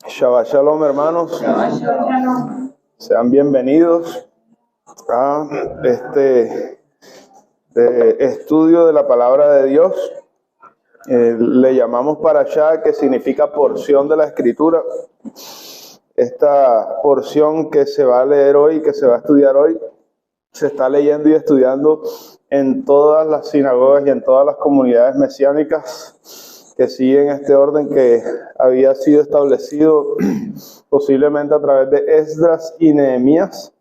Shabbat Shalom, hermanos. Sean bienvenidos a este estudio de la palabra de Dios. Le llamamos Parashá, que significa porción de la Escritura. Esta porción que se va a leer hoy, que se va a estudiar hoy, se está leyendo y estudiando en todas las sinagogas y en todas las comunidades mesiánicas que siguen este orden que había sido establecido posiblemente a través de Esdras y Nehemías,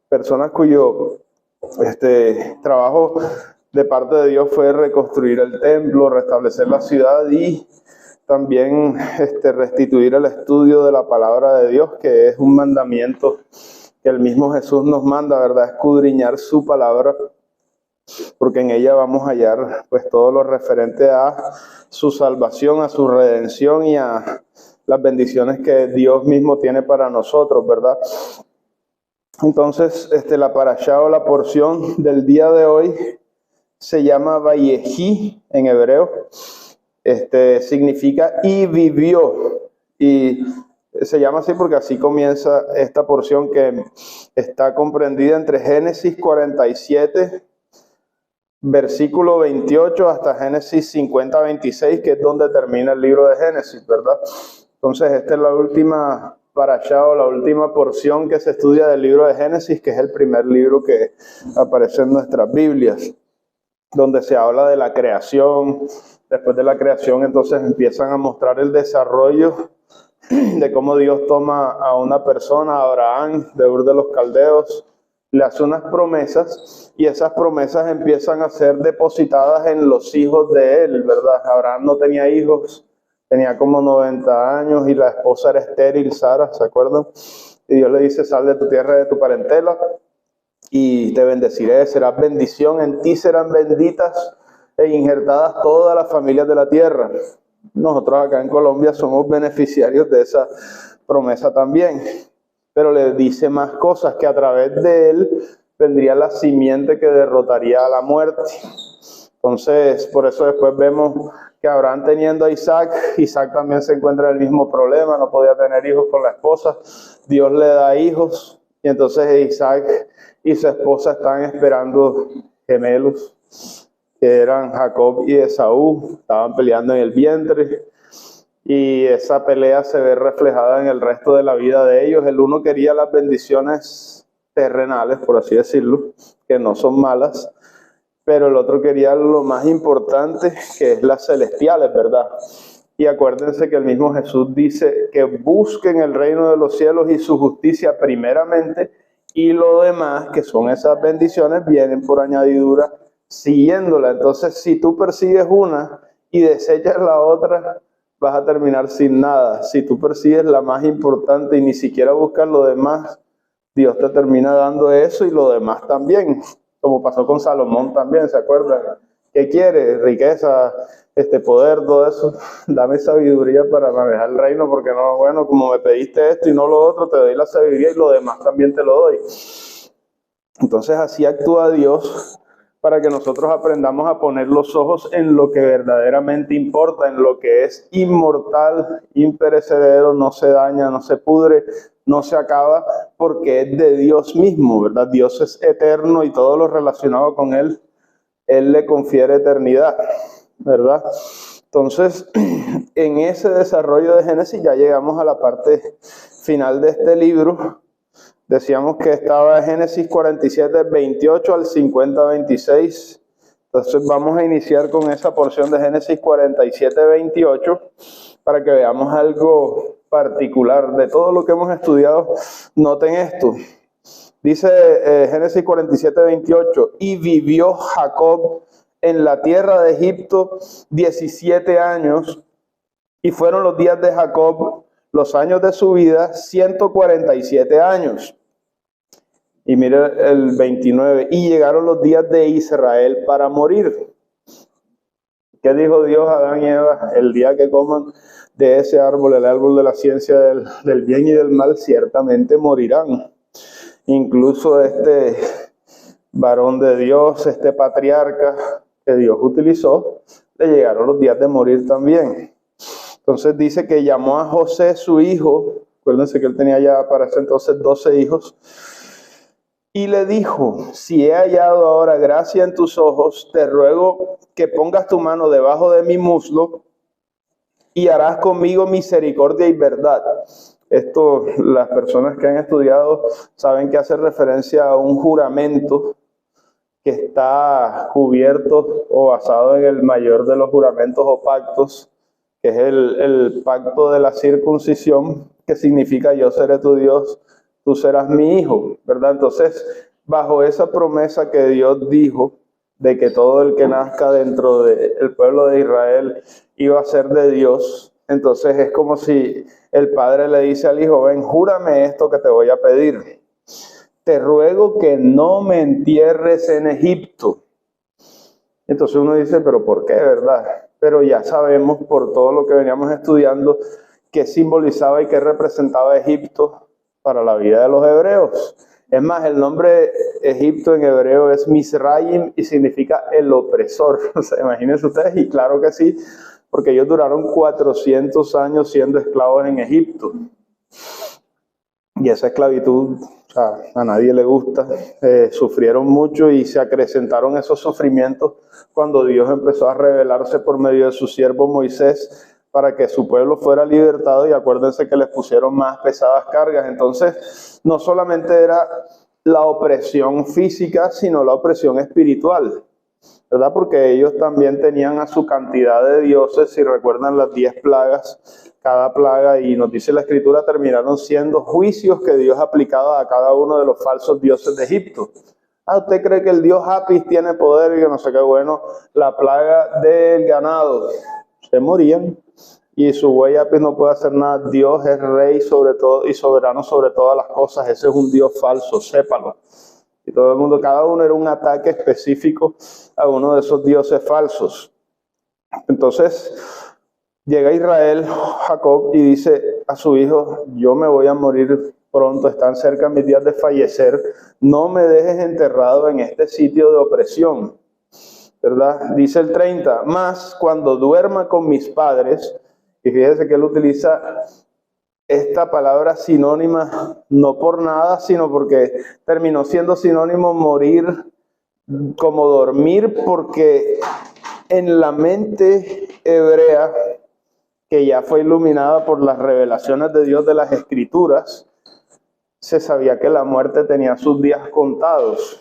personas cuyo trabajo de parte de Dios fue reconstruir el templo, restablecer la ciudad y también restituir el estudio de la palabra de Dios, que es un mandamiento que el mismo Jesús nos manda, ¿verdad? Escudriñar su palabra, porque en ella vamos a hallar pues todo lo referente a su salvación, a su redención y a las bendiciones que Dios mismo tiene para nosotros, ¿verdad? Entonces, la parashá o la porción del día de hoy se llama Vayehi en hebreo. Significa y vivió, y se llama así porque así comienza esta porción que está comprendida entre Génesis 47, versículo 28, hasta Génesis 50, 26, que es donde termina el libro de Génesis, ¿verdad? Entonces, esta es la última parashá o la última porción que se estudia del libro de Génesis, que es el primer libro que aparece en nuestras Biblias, donde se habla de la creación. Después de la creación, entonces empiezan a mostrar el desarrollo de cómo Dios toma a una persona, a Abraham, de Ur de los Caldeos, le hace unas promesas y esas promesas empiezan a ser depositadas en los hijos de él, ¿verdad? Abraham no tenía hijos, tenía como 90 años y la esposa era estéril, Sara, ¿se acuerdan? Y Dios le dice: sal de tu tierra, de tu parentela, y te bendeciré, serás bendición, en ti serán benditas e injertadas todas las familias de la tierra. Nosotros acá en Colombia somos beneficiarios de esa promesa también, pero le dice más cosas, que a través de él vendría la simiente que derrotaría a la muerte. Entonces, por eso después vemos que Abraham, teniendo a Isaac también se encuentra en el mismo problema, no podía tener hijos con la esposa. Dios le da hijos y entonces Isaac y su esposa están esperando gemelos, que eran Jacob y Esaú. Estaban peleando en el vientre y esa pelea se ve reflejada en el resto de la vida de ellos. El uno quería las bendiciones terrenales, por así decirlo, que no son malas, pero el otro quería lo más importante, que es las celestiales, ¿verdad? Y acuérdense que el mismo Jesús dice que busquen el reino de los cielos y su justicia primeramente, y lo demás, que son esas bendiciones, vienen por añadidura siguiéndola. Entonces, si tú persigues una y desechas la otra, vas a terminar sin nada. Si tú persigues la más importante y ni siquiera buscas lo demás, Dios te termina dando eso y lo demás también, como pasó con Salomón también, ¿se acuerdan? ¿Qué quiere? Riqueza, poder, todo eso. Dame sabiduría para manejar el reino, porque no, bueno, como me pediste esto y no lo otro, te doy la sabiduría y lo demás también te lo doy. Entonces así actúa Dios, para que nosotros aprendamos a poner los ojos en lo que verdaderamente importa, en lo que es inmortal, imperecedero, no se daña, no se pudre, no se acaba, porque es de Dios mismo, ¿verdad? Dios es eterno y todo lo relacionado con Él le confiere eternidad, ¿verdad? Entonces, en ese desarrollo de Génesis ya llegamos a la parte final de este libro. Decíamos que estaba Génesis 47, 28 al 50, 26. Entonces vamos a iniciar con esa porción de Génesis 47, 28 para que veamos algo particular de todo lo que hemos estudiado. Noten esto. Dice Génesis 47, 28, y vivió Jacob en la tierra de Egipto 17 años, y fueron los días de Jacob, los años de su vida, 147 años. Y mire el 29, y llegaron los días de Israel para morir. ¿Qué dijo Dios a Adán y Eva? El día que coman de ese árbol, el árbol de la ciencia del bien y del mal, ciertamente morirán. Incluso este varón de Dios, este patriarca, que Dios utilizó, le llegaron los días de morir también. Entonces dice que llamó a José, su hijo, acuérdense que él tenía ya para ese entonces 12 hijos, y le dijo: si he hallado ahora gracia en tus ojos, te ruego que pongas tu mano debajo de mi muslo y harás conmigo misericordia y verdad. Esto, las personas que han estudiado saben que hace referencia a un juramento que está cubierto o basado en el mayor de los juramentos o pactos, que es el pacto de la circuncisión, que significa: yo seré tu Dios, tú serás mi hijo, ¿verdad? Entonces, bajo esa promesa que Dios dijo de que todo el que nazca dentro del pueblo de Israel iba a ser de Dios, entonces es como si el padre le dice al hijo: ven, júrame esto que te voy a pedir. Te ruego que no me entierres en Egipto. Entonces uno dice: pero ¿por qué, verdad? Pero ya sabemos por todo lo que veníamos estudiando qué simbolizaba y qué representaba Egipto para la vida de los hebreos. Es más, el nombre Egipto en hebreo es Misraim y significa el opresor. O sea, imagínense ustedes, y claro que sí, porque ellos duraron 400 años siendo esclavos en Egipto. Y esa esclavitud, o sea, a nadie le gusta. Sufrieron mucho y se acrecentaron esos sufrimientos cuando Dios empezó a revelarse por medio de su siervo Moisés para que su pueblo fuera libertado, y acuérdense que les pusieron más pesadas cargas. Entonces, no solamente era la opresión física, sino la opresión espiritual, ¿verdad? Porque ellos también tenían a su cantidad de dioses. Si recuerdan las 10 plagas, cada plaga, y nos dice la Escritura, terminaron siendo juicios que Dios aplicaba a cada uno de los falsos dioses de Egipto. ¿Usted cree que el dios Apis tiene poder y que no sé qué? Bueno, la plaga del ganado, se morían, y su buey Apis no puede hacer nada. Dios es rey sobre todo y soberano sobre todas las cosas. Ese es un Dios falso, sépalo. Y todo el mundo, cada uno era un ataque específico a uno de esos dioses falsos. Entonces llega Israel, Jacob, y dice a su hijo: yo me voy a morir pronto, están cerca mis días de fallecer, no me dejes enterrado en este sitio de opresión, ¿verdad? Dice el 30, más cuando duerma con mis padres. Y fíjese que él utiliza esta palabra sinónima no por nada, sino porque terminó siendo sinónimo morir como dormir, porque en la mente hebrea, que ya fue iluminada por las revelaciones de Dios de las Escrituras, se sabía que la muerte tenía sus días contados.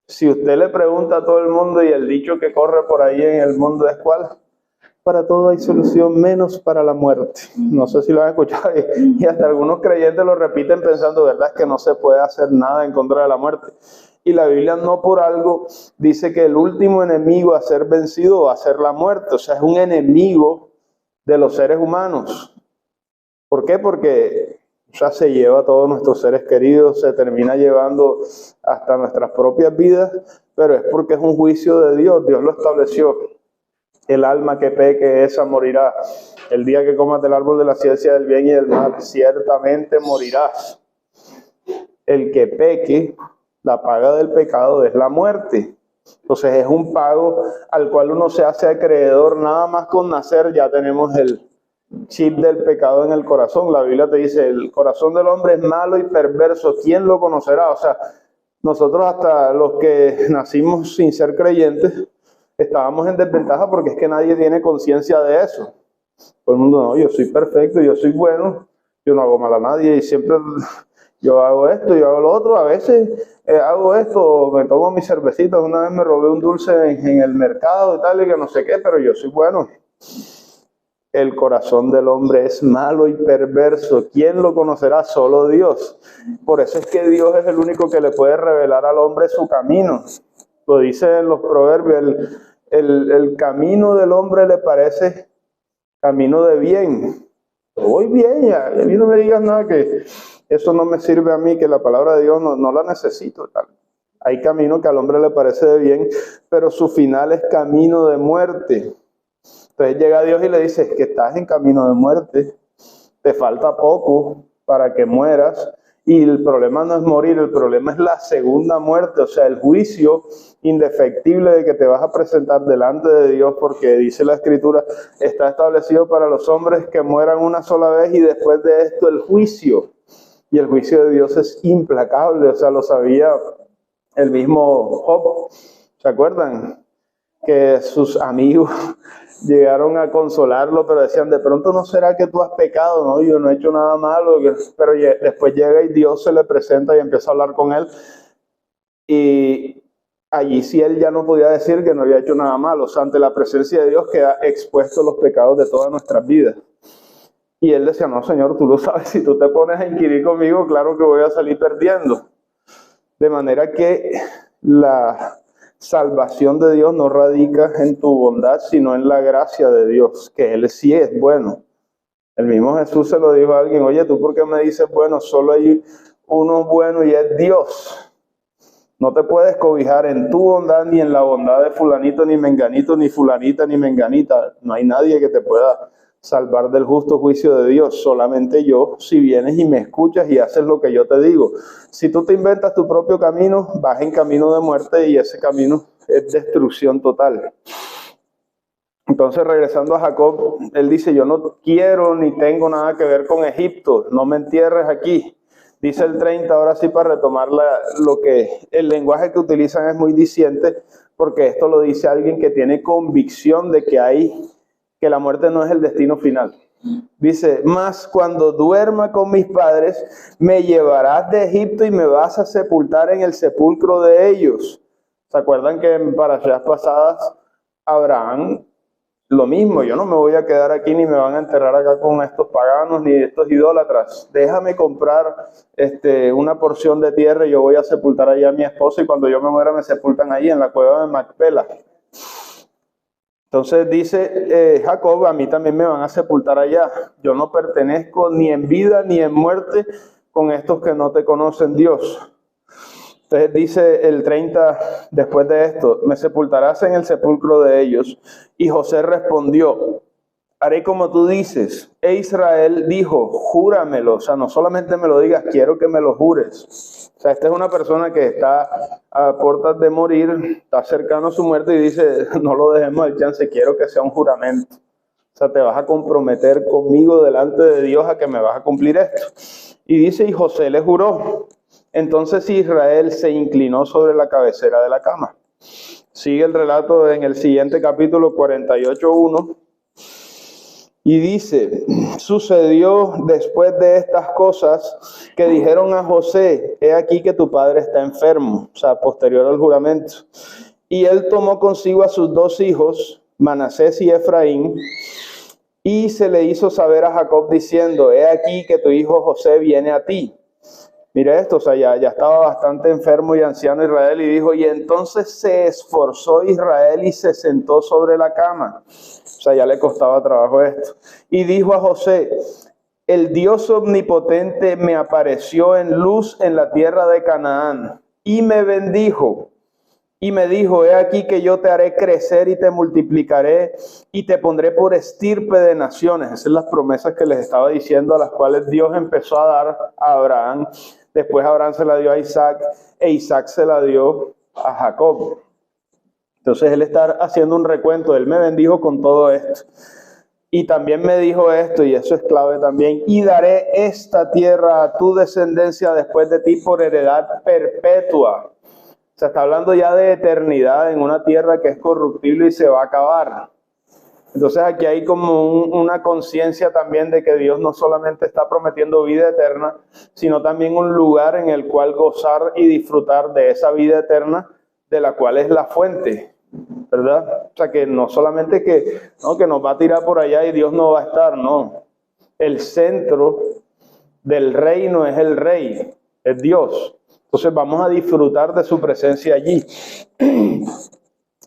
Si usted le pregunta a todo el mundo, y el dicho que corre por ahí en el mundo es ¿cuál? Para todo hay solución menos para la muerte. No sé si lo han escuchado, y hasta algunos creyentes lo repiten pensando, ¿verdad?, que no se puede hacer nada en contra de la muerte. Y la Biblia no por algo dice que el último enemigo a ser vencido va a ser la muerte. O sea, es un enemigo de los seres humanos. ¿Por qué? Porque se lleva a todos nuestros seres queridos, se termina llevando hasta nuestras propias vidas, pero es porque es un juicio de Dios. Dios lo estableció. El alma que peque, esa morirá. El día que comas del árbol de la ciencia del bien y del mal, ciertamente morirás. El que peque, la paga del pecado es la muerte. Entonces es un pago al cual uno se hace acreedor. Nada más con nacer ya tenemos el chip del pecado en el corazón. La Biblia te dice: el corazón del hombre es malo y perverso, ¿quién lo conocerá? O sea, nosotros, hasta los que nacimos sin ser creyentes, estábamos en desventaja, porque es que nadie tiene conciencia de eso. Todo el mundo: no, yo soy perfecto, yo soy bueno, yo no hago mal a nadie, y siempre yo hago esto, yo hago lo otro. A veces hago esto, me tomo mis cervecitas. Una vez me robé un dulce en el mercado y tal, y que no sé qué, pero yo soy bueno. El corazón del hombre es malo y perverso, ¿quién lo conocerá? Solo Dios. Por eso es que Dios es el único que le puede revelar al hombre su camino. Lo dice en los proverbios: el camino del hombre le parece camino de bien. Voy bien, ya. A mí no me digas nada, que eso no me sirve a mí, que la palabra de Dios no la necesito. Tal. Hay camino que al hombre le parece de bien, pero su final es camino de muerte. Entonces llega Dios y le dice: es que estás en camino de muerte, te falta poco para que mueras. Y el problema no es morir, el problema es la segunda muerte, o sea, el juicio indefectible de que te vas a presentar delante de Dios, porque dice la Escritura, está establecido para los hombres que mueran una sola vez y después de esto el juicio. Y el juicio de Dios es implacable, o sea, lo sabía el mismo Job. ¿Se acuerdan? Que sus amigos llegaron a consolarlo, pero decían, de pronto no será que tú has pecado, no, yo no he hecho nada malo, pero después llega y Dios se le presenta y empieza a hablar con él, y allí sí él ya no podía decir que no había hecho nada malo, o sea, ante la presencia de Dios queda expuesto los pecados de todas nuestras vidas. Y él decía, no, Señor, tú lo sabes, si tú te pones a inquirir conmigo, claro que voy a salir perdiendo. De manera que la salvación de Dios no radica en tu bondad, sino en la gracia de Dios, que Él sí es bueno. El mismo Jesús se lo dijo a alguien, oye, ¿tú por qué me dices bueno? Solo hay uno bueno y es Dios. No te puedes cobijar en tu bondad ni en la bondad de fulanito, ni menganito, ni fulanita, ni menganita. No hay nadie que te pueda salvar del justo juicio de Dios, solamente yo, si vienes y me escuchas y haces lo que yo te digo. Si tú te inventas tu propio camino, vas en camino de muerte y ese camino es destrucción total. Entonces, regresando a Jacob, él dice, yo no quiero ni tengo nada que ver con Egipto, no me entierres aquí. Dice el 30, ahora sí, para retomar lo que el lenguaje que utilizan es muy diciente, porque esto lo dice alguien que tiene convicción de que la muerte no es el destino final. Dice, mas cuando duerma con mis padres, me llevarás de Egipto y me vas a sepultar en el sepulcro de ellos. ¿Se acuerdan que en parashas pasadas Abraham, lo mismo, yo no me voy a quedar aquí ni me van a enterrar acá con estos paganos ni estos idólatras? Déjame comprar una porción de tierra y yo voy a sepultar allá a mi esposo y cuando yo me muera me sepultan ahí en la cueva de Macpela. Entonces dice Jacob, a mí también me van a sepultar allá. Yo no pertenezco ni en vida ni en muerte con estos que no te conocen, Dios. Entonces dice el 30, después de esto, me sepultarás en el sepulcro de ellos. Y José respondió, haré como tú dices. E Israel dijo, júramelo. O sea, no solamente me lo digas, quiero que me lo jures. O sea, esta es una persona que está a puertas de morir, está cercano a su muerte y dice, no lo dejemos al chance, quiero que sea un juramento. O sea, te vas a comprometer conmigo delante de Dios a que me vas a cumplir esto. Y dice, y José le juró. Entonces Israel se inclinó sobre la cabecera de la cama. Sigue el relato en el siguiente capítulo 48:1. Y dice, sucedió después de estas cosas que dijeron a José, he aquí que tu padre está enfermo, o sea, posterior al juramento. Y él tomó consigo a sus dos hijos, Manasés y Efraín, y se le hizo saber a Jacob diciendo, he aquí que tu hijo José viene a ti. Mira esto, o sea, ya estaba bastante enfermo y anciano Israel y dijo, y entonces se esforzó Israel y se sentó sobre la cama. O sea, ya le costaba trabajo esto. Y dijo a José, el Dios omnipotente me apareció en luz en la tierra de Canaán y me bendijo. Y me dijo, he aquí que yo te haré crecer y te multiplicaré y te pondré por estirpe de naciones. Esas son las promesas que les estaba diciendo, a las cuales Dios empezó a dar a Abraham. Después Abraham se la dio a Isaac e Isaac se la dio a Jacob. Entonces él está haciendo un recuento, él me bendijo con todo esto. Y también me dijo esto, y eso es clave también, y daré esta tierra a tu descendencia después de ti por heredad perpetua. O sea, está hablando ya de eternidad en una tierra que es corruptible y se va a acabar. Entonces aquí hay como una conciencia también de que Dios no solamente está prometiendo vida eterna, sino también un lugar en el cual gozar y disfrutar de esa vida eterna, de la cual es la fuente, ¿verdad? O sea, que no solamente que nos va a tirar por allá y Dios no va a estar, no. El centro del reino es el rey, es Dios. Entonces vamos a disfrutar de su presencia allí.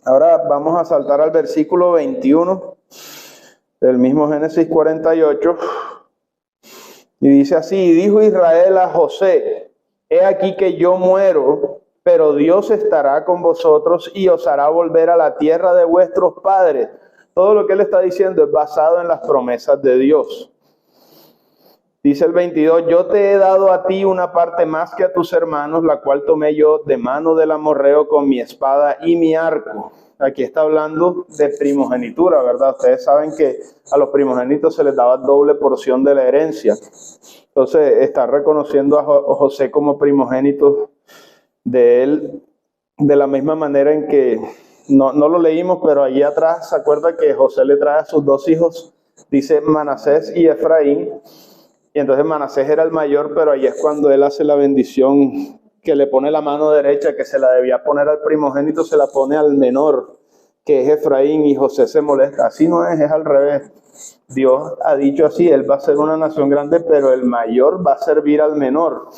Ahora vamos a saltar al versículo 21 del mismo Génesis 48. Y dice así, y dijo Israel a José, he aquí que yo muero, pero Dios estará con vosotros y os hará volver a la tierra de vuestros padres. Todo lo que él está diciendo es basado en las promesas de Dios. Dice el 22, yo te he dado a ti una parte más que a tus hermanos, la cual tomé yo de mano del amorreo con mi espada y mi arco. Aquí está hablando de primogenitura, ¿verdad? Ustedes saben que a los primogénitos se les daba doble porción de la herencia. Entonces está reconociendo a José como primogénito de él, de la misma manera en que, no lo leímos, pero allí atrás, ¿se acuerda que José le trae a sus dos hijos? Dice Manasés y Efraín. Y entonces Manasés era el mayor, pero ahí es cuando él hace la bendición que le pone la mano derecha, que se la debía poner al primogénito, se la pone al menor, que es Efraín, y José se molesta. Así no es al revés. Dios ha dicho así, él va a ser una nación grande, pero el mayor va a servir al menor.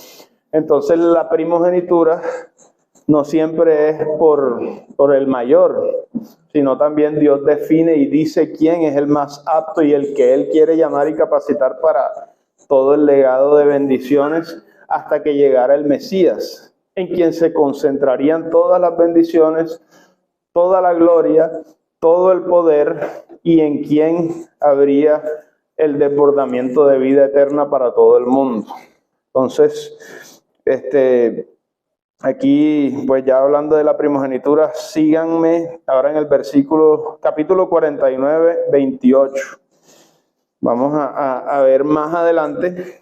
Entonces la primogenitura no siempre es por el mayor, sino también Dios define y dice quién es el más apto y el que Él quiere llamar y capacitar para todo el legado de bendiciones hasta que llegara el Mesías, en quien se concentrarían todas las bendiciones, toda la gloria, todo el poder y en quien habría el desbordamiento de vida eterna para todo el mundo. Entonces, aquí, pues ya hablando de la primogenitura, síganme ahora en el capítulo 49, 28. Vamos a ver más adelante,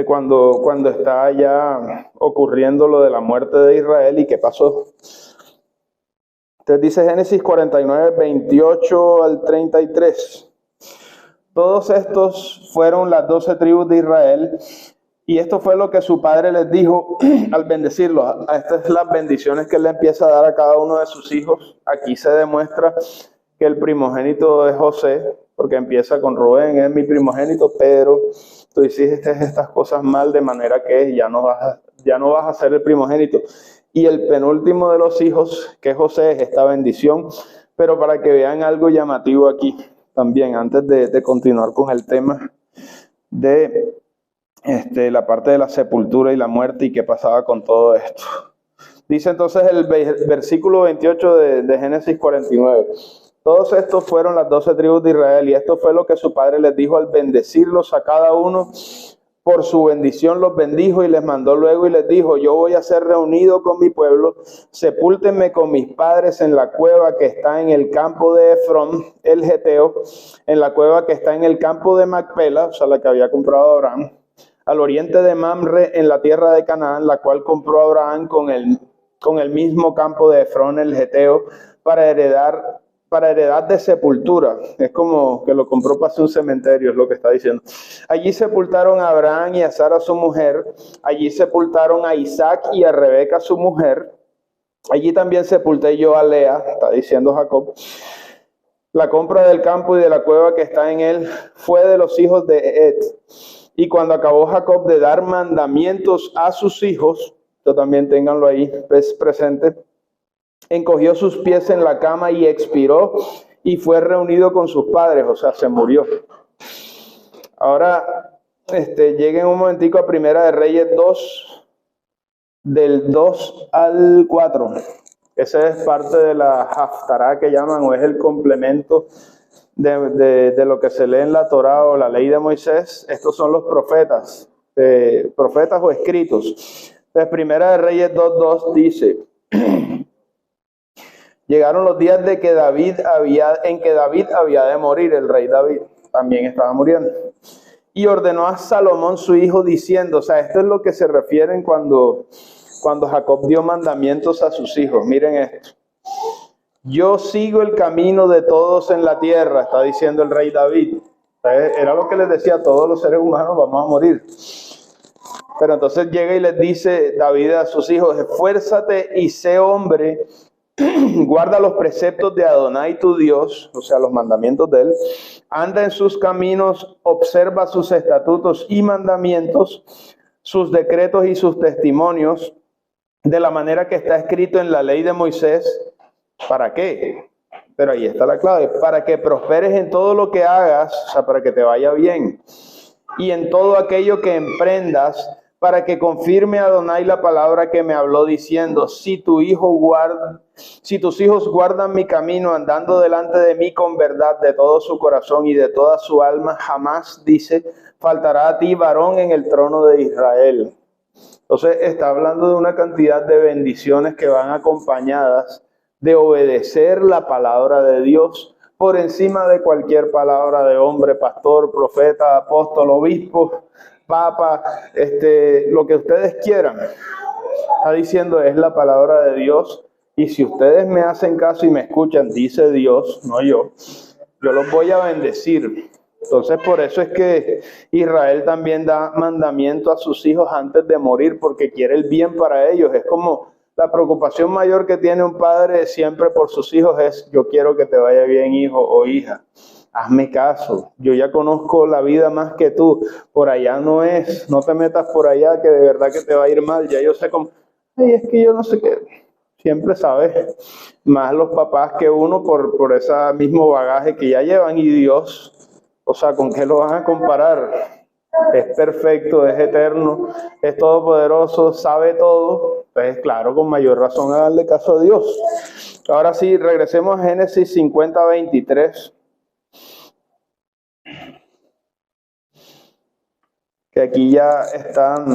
cuando está ya ocurriendo lo de la muerte de Israel y qué pasó. Entonces dice Génesis 49, 28 al 33. Todos estos fueron las 12 tribus de Israel. Y esto fue lo que su padre les dijo al bendecirlos. Estas son las bendiciones que él le empieza a dar a cada uno de sus hijos. Aquí se demuestra que el primogénito es José, porque empieza con Rubén, es mi primogénito, pero tú hiciste estas cosas mal, de manera que ya no vas a ser el primogénito. Y el penúltimo de los hijos, que es José, es esta bendición. Pero para que vean algo llamativo aquí también, antes de continuar con el tema de la parte de la sepultura y la muerte y qué pasaba con todo esto. Dice entonces el versículo 28 de Génesis 49. Todos estos fueron las 12 tribus de Israel y esto fue lo que su padre les dijo al bendecirlos a cada uno. Por su bendición los bendijo y les mandó luego y les dijo, yo voy a ser reunido con mi pueblo, sepúltenme con mis padres en la cueva que está en el campo de Efrón, el Geteo, en la cueva que está en el campo de Macpela, o sea, la que había comprado Abraham, al oriente de Mamre, en la tierra de Canaán, la cual compró Abraham con el mismo campo de Efrón, el Geteo, para heredad de sepultura. Es como que lo compró para hacer un cementerio, es lo que está diciendo. Allí sepultaron a Abraham y a Sara su mujer. Allí sepultaron a Isaac y a Rebeca su mujer. Allí también sepulté yo a Lea, está diciendo Jacob. La compra del campo y de la cueva que está en él fue de los hijos de Ed. Y cuando acabó Jacob de dar mandamientos a sus hijos, esto también ténganlo ahí presente, encogió sus pies en la cama y expiró y fue reunido con sus padres, o sea, se murió. Ahora, lleguen un momentico a Primera de Reyes 2, del 2 al 4. Esa es parte de la Haftará que llaman, o es el complemento de lo que se lee en la Torá o la ley de Moisés. Estos son los profetas o escritos. Entonces, Primera de Reyes 2:2 dice, llegaron los días en que David había de morir, el rey David también estaba muriendo. Y ordenó a Salomón su hijo diciendo, o sea, esto es lo que se refieren cuando Jacob dio mandamientos a sus hijos. Miren esto. Yo sigo el camino de todos en la tierra, está diciendo el rey David. Era lo que les decía a todos los seres humanos, vamos a morir. Pero entonces llega y les dice David a sus hijos, esfuérzate y sé hombre, guarda los preceptos de Adonai tu Dios, o sea, los mandamientos de él, anda en sus caminos, observa sus estatutos y mandamientos, sus decretos y sus testimonios, de la manera que está escrito en la ley de Moisés. ¿Para qué? Pero ahí está la clave, para que prosperes en todo lo que hagas, o sea, para que te vaya bien, y en todo aquello que emprendas, para que confirme Adonai la palabra que me habló diciendo, si tus hijos guardan mi camino andando delante de mí con verdad de todo su corazón y de toda su alma, jamás, dice, faltará a ti varón en el trono de Israel. Entonces está hablando de una cantidad de bendiciones que van acompañadas de obedecer la palabra de Dios por encima de cualquier palabra de hombre, pastor, profeta, apóstol, obispo, papa, lo que ustedes quieran. Está diciendo es la palabra de Dios, y si ustedes me hacen caso y me escuchan, dice Dios, no yo los voy a bendecir. Entonces por eso es que Israel también da mandamiento a sus hijos antes de morir, porque quiere el bien para ellos. Es como la preocupación mayor que tiene un padre siempre por sus hijos es, yo quiero que te vaya bien, hijo o hija. Hazme caso, yo ya conozco la vida más que tú, por allá no es, no te metas por allá que de verdad que te va a ir mal, ya yo sé cómo, ay, es que yo no sé qué, siempre sabes, más los papás que uno por ese mismo bagaje que ya llevan, y Dios, o sea, ¿con qué lo van a comparar? Es perfecto, es eterno, es todopoderoso, sabe todo, entonces claro, con mayor razón a darle caso a Dios. Ahora sí, regresemos a Génesis 50:23. Que aquí ya está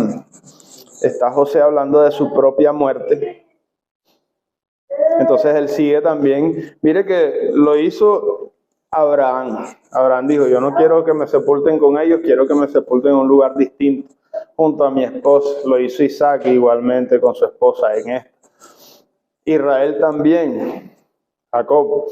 José hablando de su propia muerte. Entonces él sigue también. Mire que lo hizo Abraham. Abraham dijo, yo no quiero que me sepulten con ellos, quiero que me sepulten en un lugar distinto, junto a mi esposa. Lo hizo Isaac igualmente con su esposa en esto. Israel también, Jacob.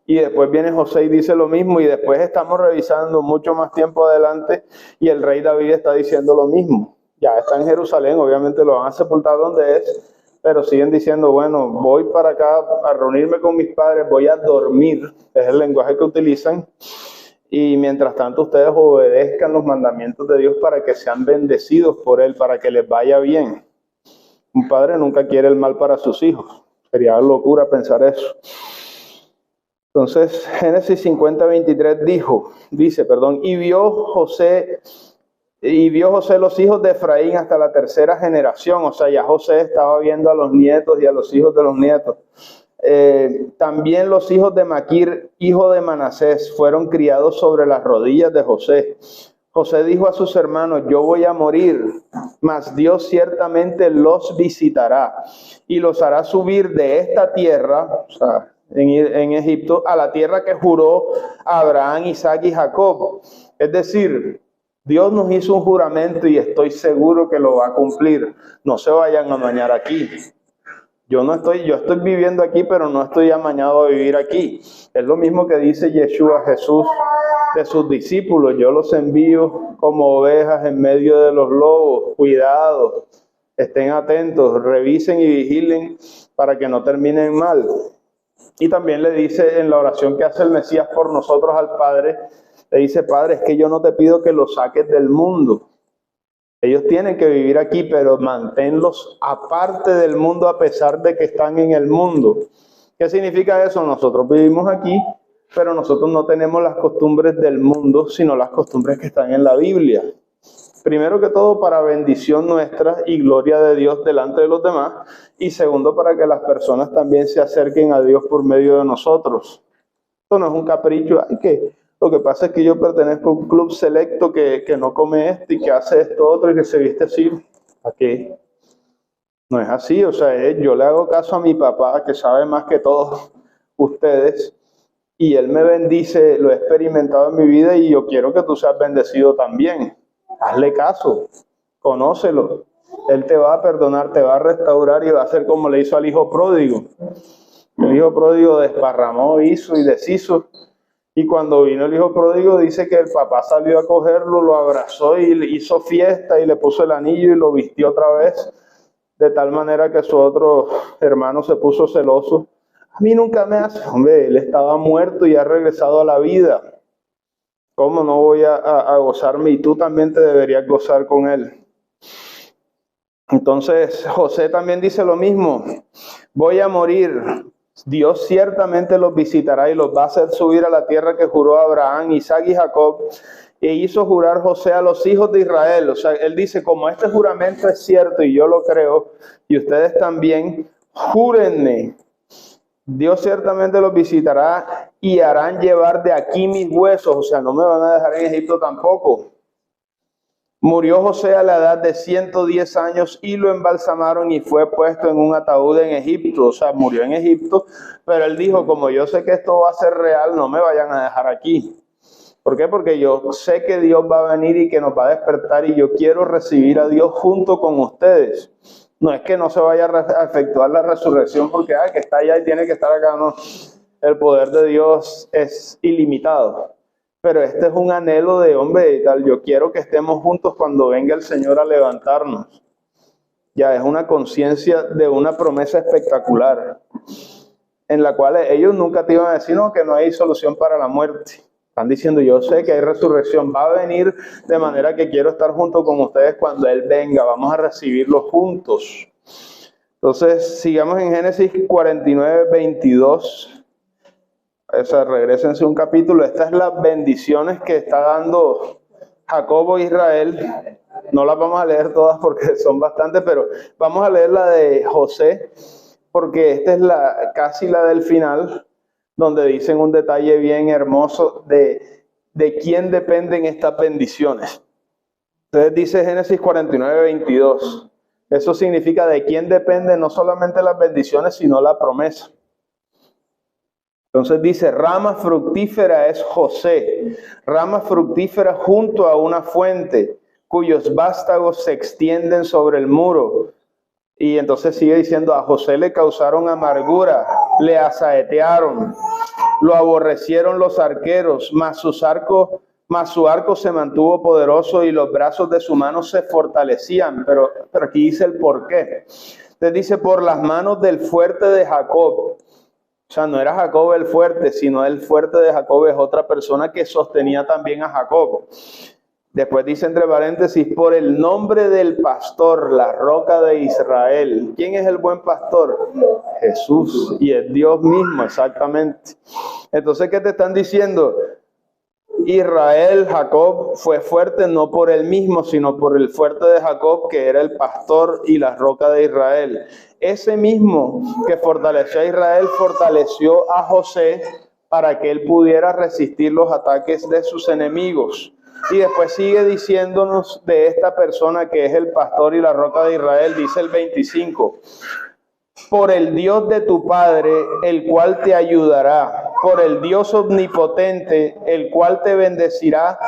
Y después viene José y dice lo mismo, y después estamos revisando mucho más tiempo adelante y el rey David está diciendo lo mismo. Ya está en Jerusalén, obviamente lo van a sepultar donde es, pero siguen diciendo, bueno, voy para acá a reunirme con mis padres, voy a dormir, es el lenguaje que utilizan, y mientras tanto ustedes obedezcan los mandamientos de Dios para que sean bendecidos por Él, para que les vaya bien. Un padre nunca quiere el mal para sus hijos, sería locura pensar eso. Entonces, Génesis 50:23 dice, y vio José los hijos de Efraín hasta la tercera generación. O sea, ya José estaba viendo a los nietos y a los hijos de los nietos. También los hijos de Maquir, hijo de Manasés, fueron criados sobre las rodillas de José. José dijo a sus hermanos, yo voy a morir, mas Dios ciertamente los visitará y los hará subir de esta tierra, o sea, en Egipto, a la tierra que juró a Abraham, Isaac y Jacob. Es decir, Dios nos hizo un juramento y estoy seguro que lo va a cumplir. No se vayan a amañar aquí. Yo estoy viviendo aquí, pero no estoy amañado a vivir aquí. Es lo mismo que dice Yeshua, Jesús, de sus discípulos. Yo los envío como ovejas en medio de los lobos. Cuidado, estén atentos, revisen y vigilen para que no terminen mal. Y también le dice en la oración que hace el Mesías por nosotros al Padre, le dice, Padre, es que yo no te pido que los saques del mundo. Ellos tienen que vivir aquí, pero manténlos aparte del mundo a pesar de que están en el mundo. ¿Qué significa eso? Nosotros vivimos aquí, pero nosotros no tenemos las costumbres del mundo, sino las costumbres que están en la Biblia. Primero que todo, para bendición nuestra y gloria de Dios delante de los demás. Y segundo, para que las personas también se acerquen a Dios por medio de nosotros. Esto no es un capricho. Lo que pasa es que yo pertenezco a un club selecto que no come esto y que hace esto otro y que se viste así. ¿A qué? No es así. O sea, yo le hago caso a mi papá, que sabe más que todos ustedes. Y él me bendice, lo he experimentado en mi vida y yo quiero que tú seas bendecido también. Hazle caso, conócelo. Él te va a perdonar, te va a restaurar y va a hacer como le hizo al hijo pródigo. El hijo pródigo desparramó, hizo y deshizo. Y cuando vino el hijo pródigo dice que el papá salió a cogerlo, lo abrazó y le hizo fiesta y le puso el anillo y lo vistió otra vez. De tal manera que su otro hermano se puso celoso. A mí nunca me hace. Hombre, él estaba muerto y ha regresado a la vida. ¿Cómo no voy a gozarme? Y tú también te deberías gozar con él. Entonces, José también dice lo mismo. Voy a morir, Dios ciertamente los visitará y los va a hacer subir a la tierra que juró Abraham, Isaac y Jacob, e hizo jurar José a los hijos de Israel. O sea, él dice, como este juramento es cierto y yo lo creo, y ustedes también, júrenme. Dios ciertamente los visitará y harán llevar de aquí mis huesos. O sea, no me van a dejar en Egipto tampoco. Murió José a la edad de 110 años y lo embalsamaron y fue puesto en un ataúd en Egipto. O sea, murió en Egipto, pero él dijo, como yo sé que esto va a ser real, no me vayan a dejar aquí. ¿Por qué? Porque yo sé que Dios va a venir y que nos va a despertar y yo quiero recibir a Dios junto con ustedes. No es que no se vaya a efectuar la resurrección porque que está allá y tiene que estar acá, no. El poder de Dios es ilimitado. Pero este es un anhelo de hombre y tal. Yo quiero que estemos juntos cuando venga el Señor a levantarnos. Ya es una conciencia de una promesa espectacular, en la cual ellos nunca te iban a decir, no, que no hay solución para la muerte. Están diciendo, yo sé que hay resurrección, va a venir, de manera que quiero estar junto con ustedes cuando Él venga. Vamos a recibirlo juntos. Entonces, sigamos en Génesis 49, 22. O sea, regrésense un capítulo. Estas son las bendiciones que está dando Jacobo a Israel. No las vamos a leer todas porque son bastantes, pero vamos a leer la de José, porque esta es casi la del final, donde dicen un detalle bien hermoso de quién dependen estas bendiciones. Entonces dice Génesis 49, 22. Eso significa de quién dependen no solamente las bendiciones, sino la promesa. Entonces dice, rama fructífera es José, rama fructífera junto a una fuente, cuyos vástagos se extienden sobre el muro. Y entonces sigue diciendo, a José le causaron amargura, le asaetearon, lo aborrecieron los arqueros, mas su arco se mantuvo poderoso y los brazos de su mano se fortalecían. Pero aquí dice el por qué. Entonces dice, por las manos del fuerte de Jacob. O sea, no era Jacob el fuerte, sino el fuerte de Jacob es otra persona que sostenía también a Jacob. Después dice entre paréntesis, por el nombre del pastor, la roca de Israel. ¿Quién es el buen pastor? Jesús, y es Dios mismo, exactamente. Entonces, ¿qué te están diciendo? Israel, Jacob, fue fuerte no por él mismo, sino por el fuerte de Jacob, que era el pastor y la roca de Israel. Ese mismo que fortaleció a Israel, fortaleció a José para que él pudiera resistir los ataques de sus enemigos. Y después sigue diciéndonos de esta persona que es el pastor y la roca de Israel, dice el 25. Por el Dios de tu Padre, el cual te ayudará, por el Dios omnipotente, el cual te bendecirá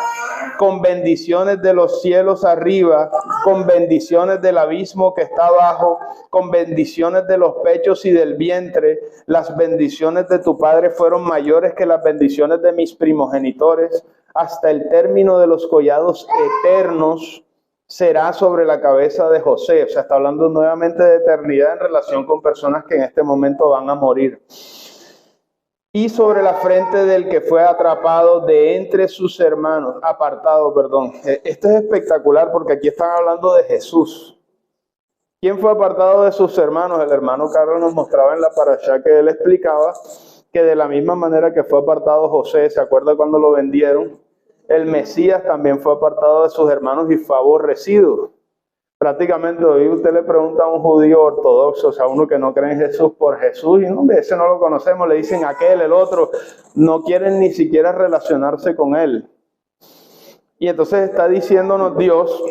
con bendiciones de los cielos arriba, con bendiciones del abismo que está abajo, con bendiciones de los pechos y del vientre. Las bendiciones de tu Padre fueron mayores que las bendiciones de mis primogenitores, hasta el término de los collados eternos será sobre la cabeza de José. O sea, está hablando nuevamente de eternidad en relación con personas que en este momento van a morir. Y sobre la frente del que fue atrapado de entre sus hermanos, apartado, perdón. Esto es espectacular porque aquí están hablando de Jesús. ¿Quién fue apartado de sus hermanos? El hermano Carlos nos mostraba en la parashá que él explicaba que de la misma manera que fue apartado José, ¿se acuerda cuando lo vendieron? El Mesías también fue apartado de sus hermanos y fue aborrecido. Prácticamente hoy usted le pregunta a un judío ortodoxo, o sea, uno que no cree en Jesús, por Jesús, y no, ese no lo conocemos, le dicen aquel, el otro, no quieren ni siquiera relacionarse con él. Y entonces está diciéndonos Dios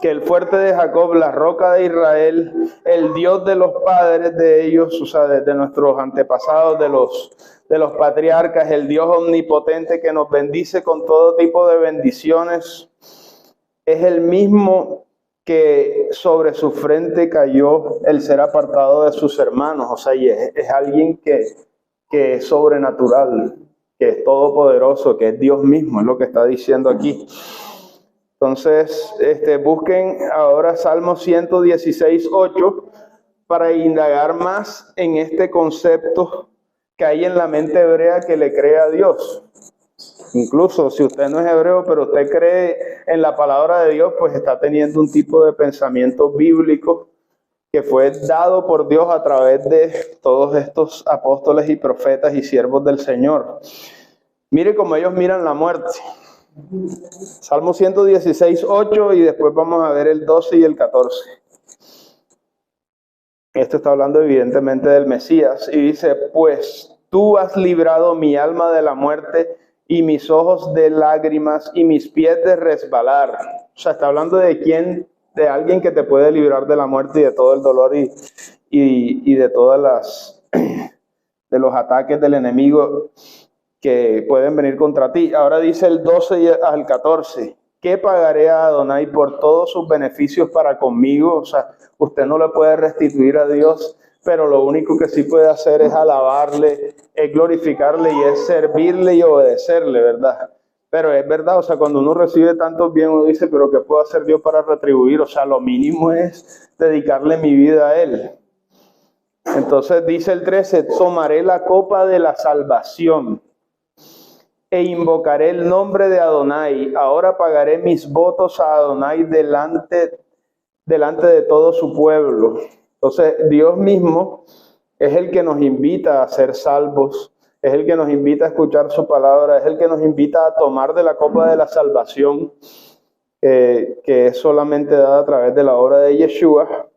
que el fuerte de Jacob, la roca de Israel, el Dios de los padres de ellos, o sea, de nuestros antepasados, de los patriarcas, el Dios omnipotente que nos bendice con todo tipo de bendiciones, es el mismo que sobre su frente cayó el ser apartado de sus hermanos. O sea, y es alguien que es sobrenatural, que es todopoderoso, que es Dios mismo, es lo que está diciendo aquí. Entonces, busquen ahora Salmo 116, 8, para indagar más en este concepto que hay en la mente hebrea que le cree a Dios. Incluso si usted no es hebreo, pero usted cree en la palabra de Dios, pues está teniendo un tipo de pensamiento bíblico que fue dado por Dios a través de todos estos apóstoles y profetas y siervos del Señor. Mire cómo ellos miran la muerte. Salmo 116, 8, y después vamos a ver el 12 y el 14. Esto está hablando evidentemente del Mesías, y dice: pues tú has librado mi alma de la muerte, y mis ojos de lágrimas, y mis pies de resbalar. O sea, está hablando de quién, de alguien que te puede librar de la muerte y de todo el dolor y de todas de los ataques del enemigo que pueden venir contra ti. Ahora dice el 12 al 14: ¿qué pagaré a Adonai por todos sus beneficios para conmigo? O sea, usted no le puede restituir a Dios, pero lo único que sí puede hacer es alabarle, es glorificarle y es servirle y obedecerle, ¿verdad? Pero es verdad, o sea, cuando uno recibe tantos bienes, uno dice: pero ¿qué puedo hacer yo para retribuir? O sea, lo mínimo es dedicarle mi vida a Él. Entonces dice el 13: tomaré la copa de la salvación e invocaré el nombre de Adonai. Ahora pagaré mis votos a Adonai delante de todo su pueblo. Entonces, Dios mismo es el que nos invita a ser salvos, es el que nos invita a escuchar su palabra, es el que nos invita a tomar de la copa de la salvación, que es solamente dada a través de la obra de Yeshua.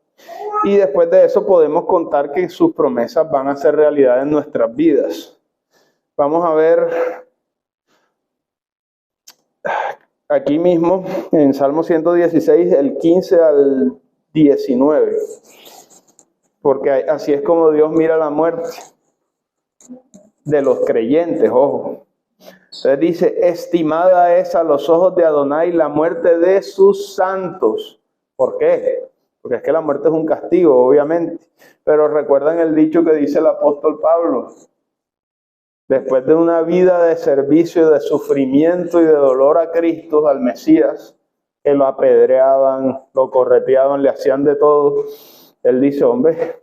Y después de eso podemos contar que sus promesas van a ser realidad en nuestras vidas. Vamos a ver aquí mismo en Salmo 116, el 15 al 19. Porque así es como Dios mira la muerte de los creyentes, ojo. Entonces dice: estimada es a los ojos de Adonai la muerte de sus santos. ¿Por qué? Porque es que la muerte es un castigo, obviamente. Pero recuerdan el dicho que dice el apóstol Pablo: después de una vida de servicio, de sufrimiento y de dolor a Cristo, al Mesías, que lo apedreaban, lo correteaban, le hacían de todo, él dice: hombre,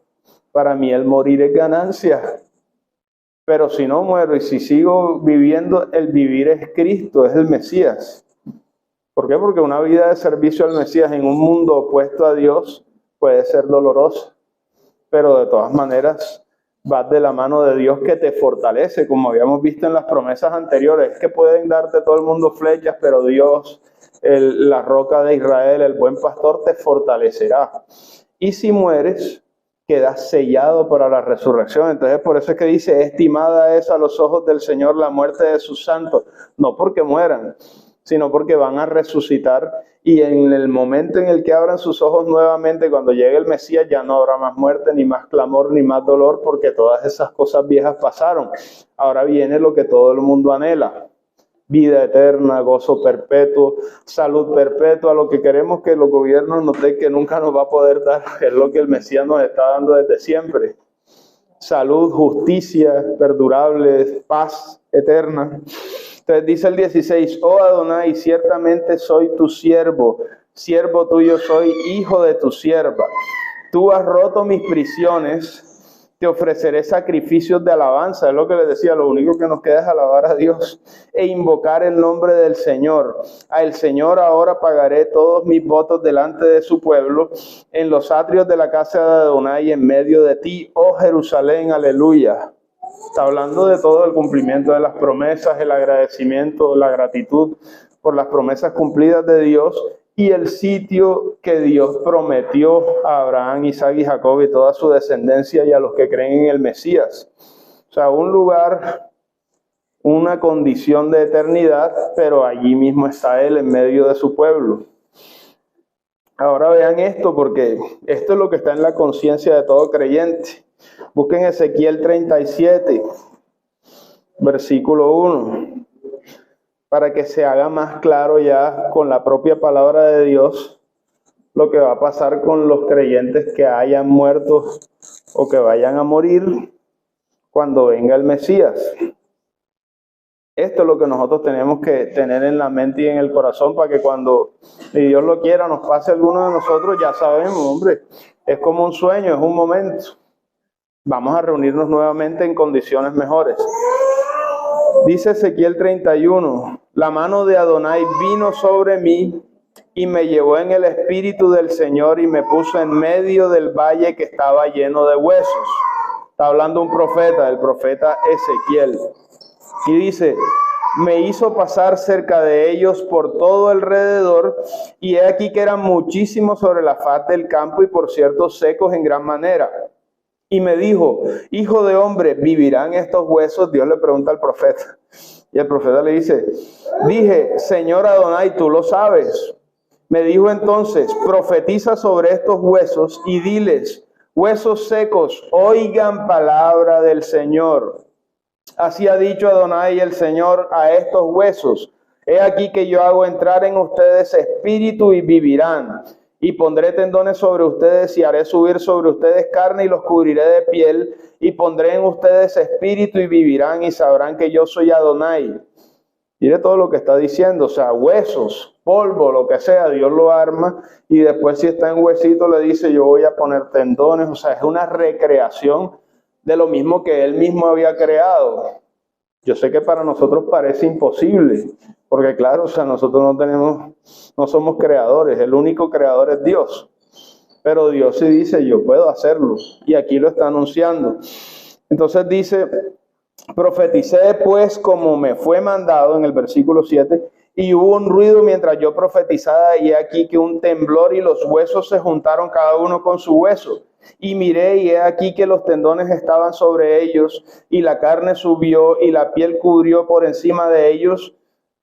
para mí el morir es ganancia. Pero si no muero y si sigo viviendo, el vivir es Cristo, es el Mesías. ¿Por qué? Porque una vida de servicio al Mesías en un mundo opuesto a Dios puede ser dolorosa. Pero de todas maneras vas de la mano de Dios, que te fortalece, como habíamos visto en las promesas anteriores. Es que pueden darte todo el mundo flechas, pero Dios, la roca de Israel, el buen pastor, te fortalecerá. Y si mueres, quedas sellado para la resurrección. Entonces, por eso es que dice: estimada es a los ojos del Señor la muerte de sus santos. No porque mueran, sino porque van a resucitar, y en el momento en el que abran sus ojos nuevamente, cuando llegue el Mesías, ya no habrá más muerte, ni más clamor, ni más dolor, porque todas esas cosas viejas pasaron. Ahora viene lo que todo el mundo anhela: vida eterna, gozo perpetuo, salud perpetua. Lo que queremos que los gobiernos nos den, que nunca nos va a poder dar, es lo que el Mesías nos está dando desde siempre: salud, justicia perdurable, paz eterna. Entonces dice el 16: oh Adonai, ciertamente soy tu siervo, siervo tuyo soy, hijo de tu sierva. Tú has roto mis prisiones, te ofreceré sacrificios de alabanza. Es lo que les decía: lo único que nos queda es alabar a Dios e invocar el nombre del Señor. Al Señor ahora pagaré todos mis votos delante de su pueblo, en los atrios de la casa de Adonai, en medio de ti, oh Jerusalén, aleluya. Está hablando de todo el cumplimiento de las promesas, el agradecimiento, la gratitud por las promesas cumplidas de Dios, y el sitio que Dios prometió a Abraham, Isaac y Jacob y toda su descendencia, y a los que creen en el Mesías. O sea, un lugar, una condición de eternidad, pero allí mismo está Él en medio de su pueblo. Ahora vean esto, porque esto es lo que está en la conciencia de todo creyente. Busquen Ezequiel 37, versículo 1, para que se haga más claro ya con la propia palabra de Dios lo que va a pasar con los creyentes que hayan muerto o que vayan a morir cuando venga el Mesías. Esto es lo que nosotros tenemos que tener en la mente y en el corazón, para que cuando, si Dios lo quiera, nos pase a alguno de nosotros, ya sabemos, hombre, es como un sueño, es un momento. Vamos a reunirnos nuevamente en condiciones mejores. Dice Ezequiel 31, la mano de Adonai vino sobre mí y me llevó en el espíritu del Señor y me puso en medio del valle que estaba lleno de huesos. Está hablando un profeta, el profeta Ezequiel. Y dice, me hizo pasar cerca de ellos por todo alrededor, y he aquí que eran muchísimos sobre la faz del campo, y por cierto secos en gran manera. Y me dijo, hijo de hombre, ¿vivirán estos huesos? Dios le pregunta al profeta. Y el profeta le dice, dije, Señor Adonai, tú lo sabes. Me dijo entonces, profetiza sobre estos huesos y diles, huesos secos, oigan palabra del Señor. Así ha dicho Adonai el Señor a estos huesos, he aquí que yo hago entrar en ustedes espíritu y vivirán, y pondré tendones sobre ustedes y haré subir sobre ustedes carne y los cubriré de piel, y pondré en ustedes espíritu y vivirán y sabrán que yo soy Adonai. Mire todo lo que está diciendo, o sea, huesos, polvo, lo que sea, Dios lo arma, y después si está en huesito le dice yo voy a poner tendones, o sea, es una recreación de lo mismo que él mismo había creado. Yo sé que para nosotros parece imposible, porque claro, o sea, nosotros no somos creadores, el único creador es Dios. Pero Dios sí dice, yo puedo hacerlo, y aquí lo está anunciando. Entonces dice, profeticé pues como me fue mandado en el versículo 7, y hubo un ruido mientras yo profetizaba, y aquí que un temblor y los huesos se juntaron cada uno con su hueso. Y miré y he aquí que los tendones estaban sobre ellos y la carne subió y la piel cubrió por encima de ellos,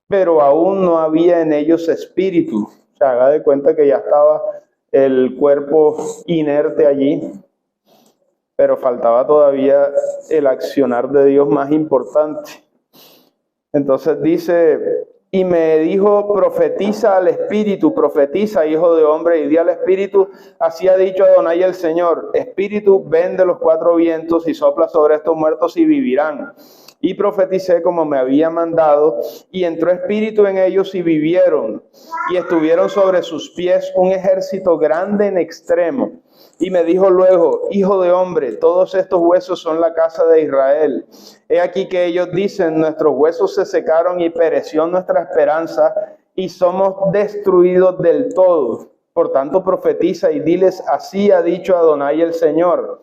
pero aún no había en ellos espíritu. O sea, haga de cuenta que ya estaba el cuerpo inerte allí, pero faltaba todavía el accionar de Dios más importante. Entonces dice, y me dijo, profetiza al espíritu, profetiza, hijo de hombre, y di al espíritu, así ha dicho Adonai el Señor, espíritu, ven de los cuatro vientos y sopla sobre estos muertos y vivirán. Y profeticé como me había mandado, y entró espíritu en ellos y vivieron, y estuvieron sobre sus pies un ejército grande en extremo. Y me dijo luego, hijo de hombre, todos estos huesos son la casa de Israel. He aquí que ellos dicen, nuestros huesos se secaron y pereció nuestra esperanza y somos destruidos del todo. Por tanto, profetiza y diles, así ha dicho Adonai el Señor.